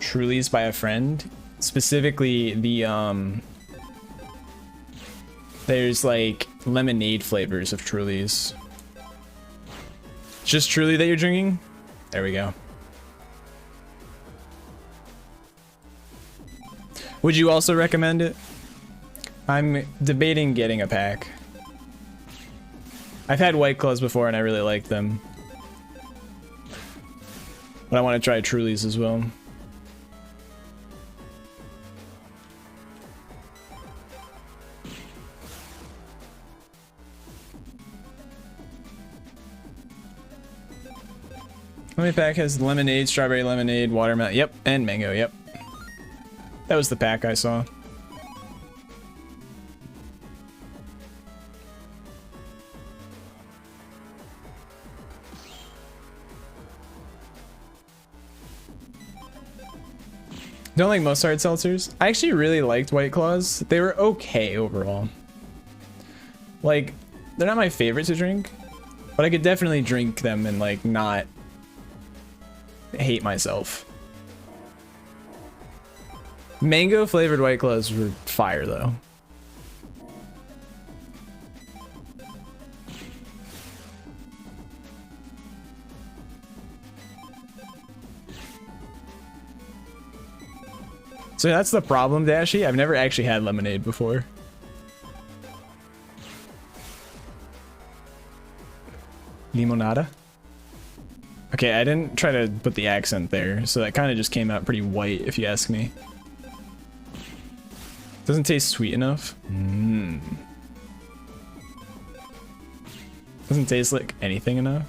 Truly's by a friend. Specifically, there's like lemonade flavors of Truly's. Just Truly that you're drinking? There we go. Would you also recommend it? I'm debating getting a pack. I've had White Claws before and I really like them. But I want to try Truly's as well. How many pack has lemonade, strawberry lemonade, watermelon? Yep, and mango, yep. That was the pack I saw. Don't like most hard seltzers. I actually really liked White Claws. They were okay overall. Like, they're not my favorite to drink, but I could definitely drink them and like not hate myself. Mango flavored White Claws were fire though. So that's the problem, Dashy. I've never actually had lemonade before. Limonada? Okay, I didn't try to put the accent there, so that kind of just came out pretty white, if you ask me. Doesn't taste sweet enough. Doesn't taste like anything enough.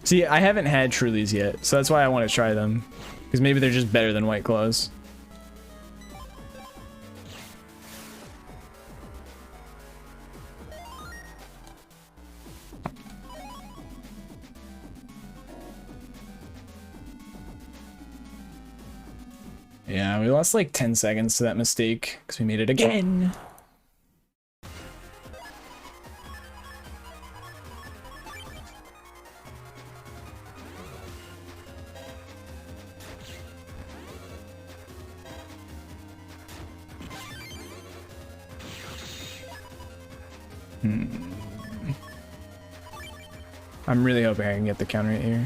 See, I haven't had Truly's yet, so that's why I want to try them. Because maybe they're just better than White Claws. Yeah, we lost like 10 seconds to that mistake because we made it again. I'm really hoping I can get the counter right here.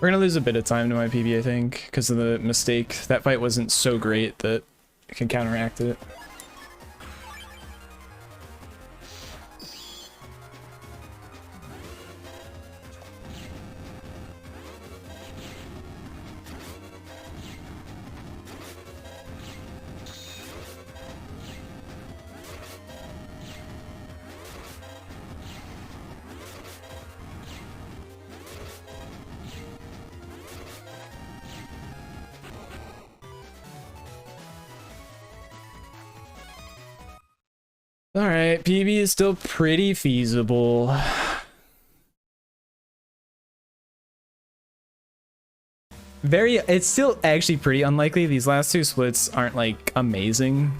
We're gonna lose a bit of time to my PB, I think, because of the mistake. That fight wasn't so great that I can counteract it. All right, PB is still pretty feasible. It's still actually pretty unlikely. These last two splits aren't like amazing.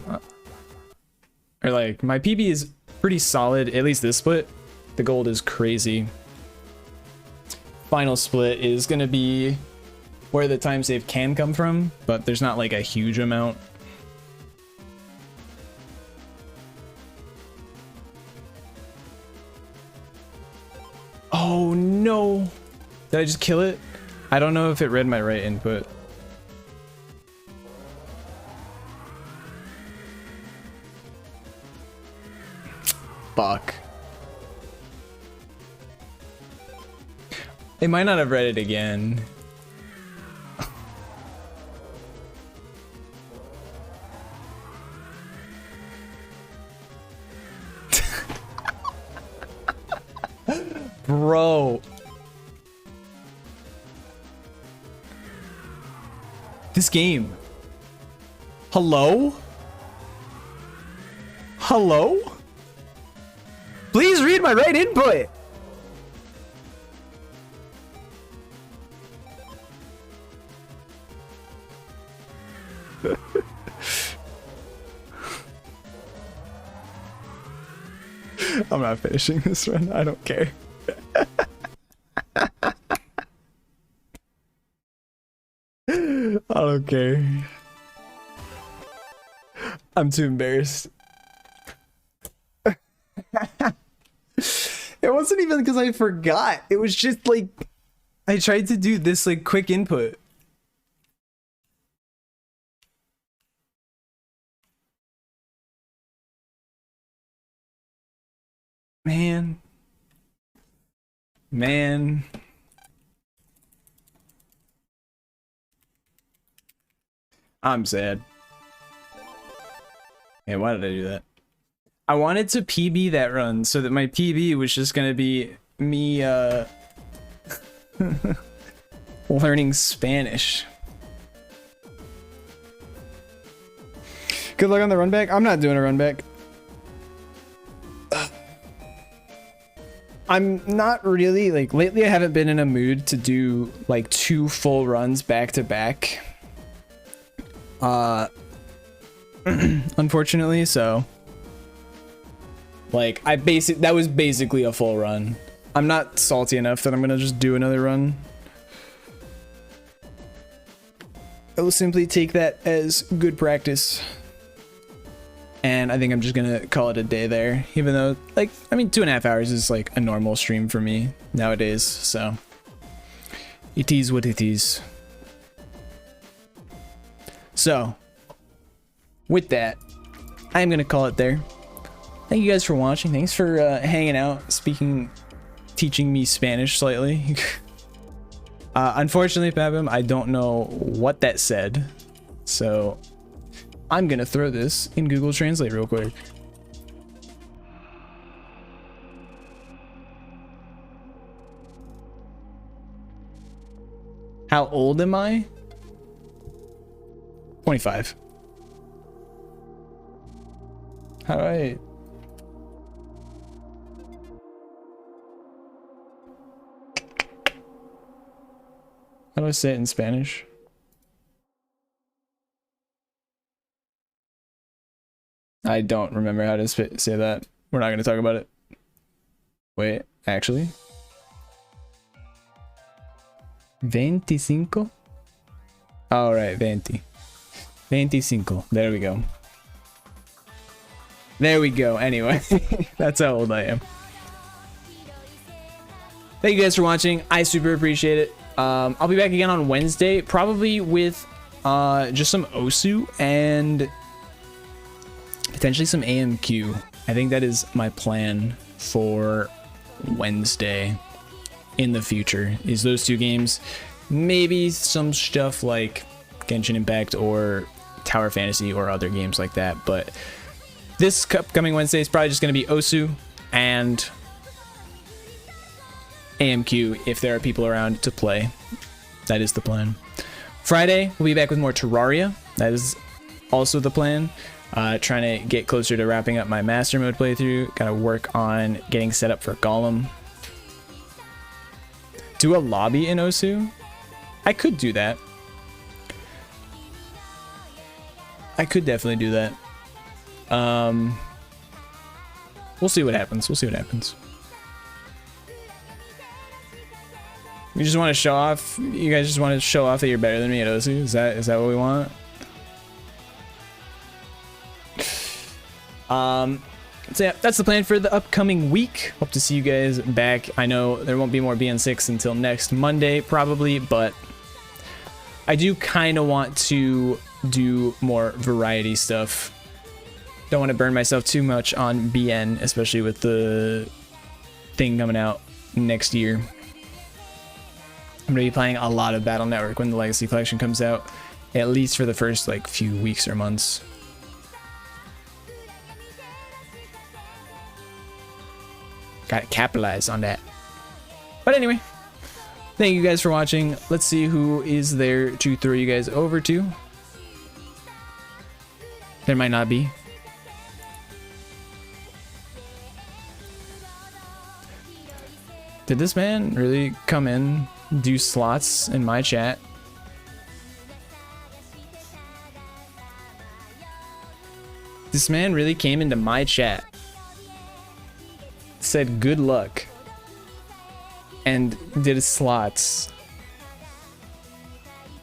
Or like my PB is pretty solid, at least this split. The gold is crazy. Final split is gonna be where the time save can come from, but there's not like a huge amount. Oh no! Did I just kill it? I don't know if it read my right input. Fuck. It might not have read it again. Bro. This game. Hello? Hello? Please read my right input. I'm not finishing this run. I don't care. I don't care. I'm too embarrassed. It wasn't even because I forgot. It was just like I tried to do this like quick input. Man. I'm sad. Man, why did I do that? I wanted to PB that run so that my PB was just gonna be me learning Spanish. Good luck on the run back. I'm not doing a run back. I'm not really, like, lately I haven't been in a mood to do like 2 full runs back to back. Unfortunately, so like that was basically a full run. I'm not salty enough that I'm gonna just do another run. I will simply take that as good practice. And I think I'm just gonna call it a day there, even though, like, I mean, 2.5 hours is like a normal stream for me nowadays, so it is what it is. So, with that, I'm gonna call it there. Thank you guys for watching. Thanks for hanging out, teaching me Spanish slightly. Unfortunately, Pabim, I don't know what that said, so I'm gonna throw this in Google Translate real quick. How old am I? 25. How do I... How do I say it in Spanish? I don't remember how to say that. We're not going to talk about it. Wait, actually. 25? All right, 20. 25. There we go. There we go. Anyway, that's how old I am. Thank you guys for watching. I super appreciate it. I'll be back again on Wednesday, probably with just some OSU and potentially some AMQ. I think that is my plan for Wednesday in the future, is those two games. Maybe some stuff like Genshin Impact or Tower Fantasy or other games like that. But this upcoming Wednesday is probably just going to be OSU and AMQ if there are people around to play. That is the plan. Friday, we'll be back with more Terraria. That is also the plan. Trying to get closer to wrapping up my Master Mode playthrough. Gotta work on getting set up for Golem. Do a lobby in Osu? I could do that. I could definitely do that. We'll see what happens. We'll see what happens. You just want to show off? You guys just want to show off that you're better than me at Osu? Is that what we want? So yeah, that's the plan for the upcoming week. Hope to see you guys back. I know there won't be more BN6 until next Monday, probably, but I do kind of want to do more variety stuff. Don't want to burn myself too much on BN, especially with the thing coming out next year. I'm gonna be playing a lot of Battle Network when the Legacy Collection comes out, at least for the first like few weeks or months. Gotta capitalize on that. But anyway, thank you guys for watching. Let's see who is there to throw you guys over to. There might not be. Did this man really come in, do slots in my chat? This man really came into my chat, said good luck, and did slots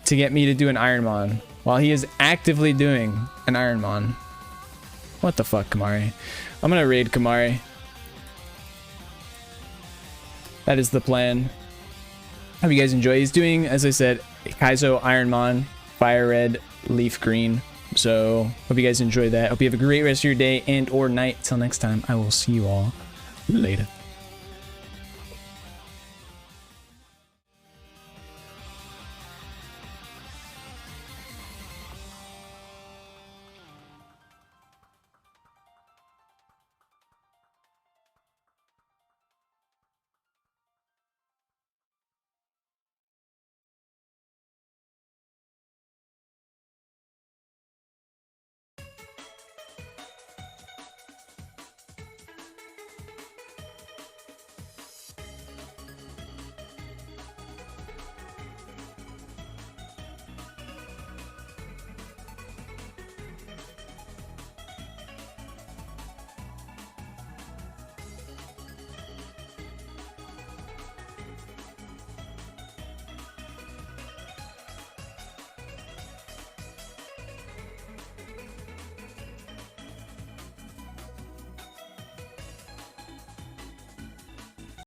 to get me to do an Ironmon while he is actively doing an Ironmon. What the fuck, Kamari? I'm gonna raid Kamari. That is the plan. Hope you guys enjoy. He's doing, as I said, Kaizo, Ironmon, Fire Red, Leaf Green. So hope you guys enjoy that. Hope you have a great rest of your day and or night. Till next time, I will see you all later.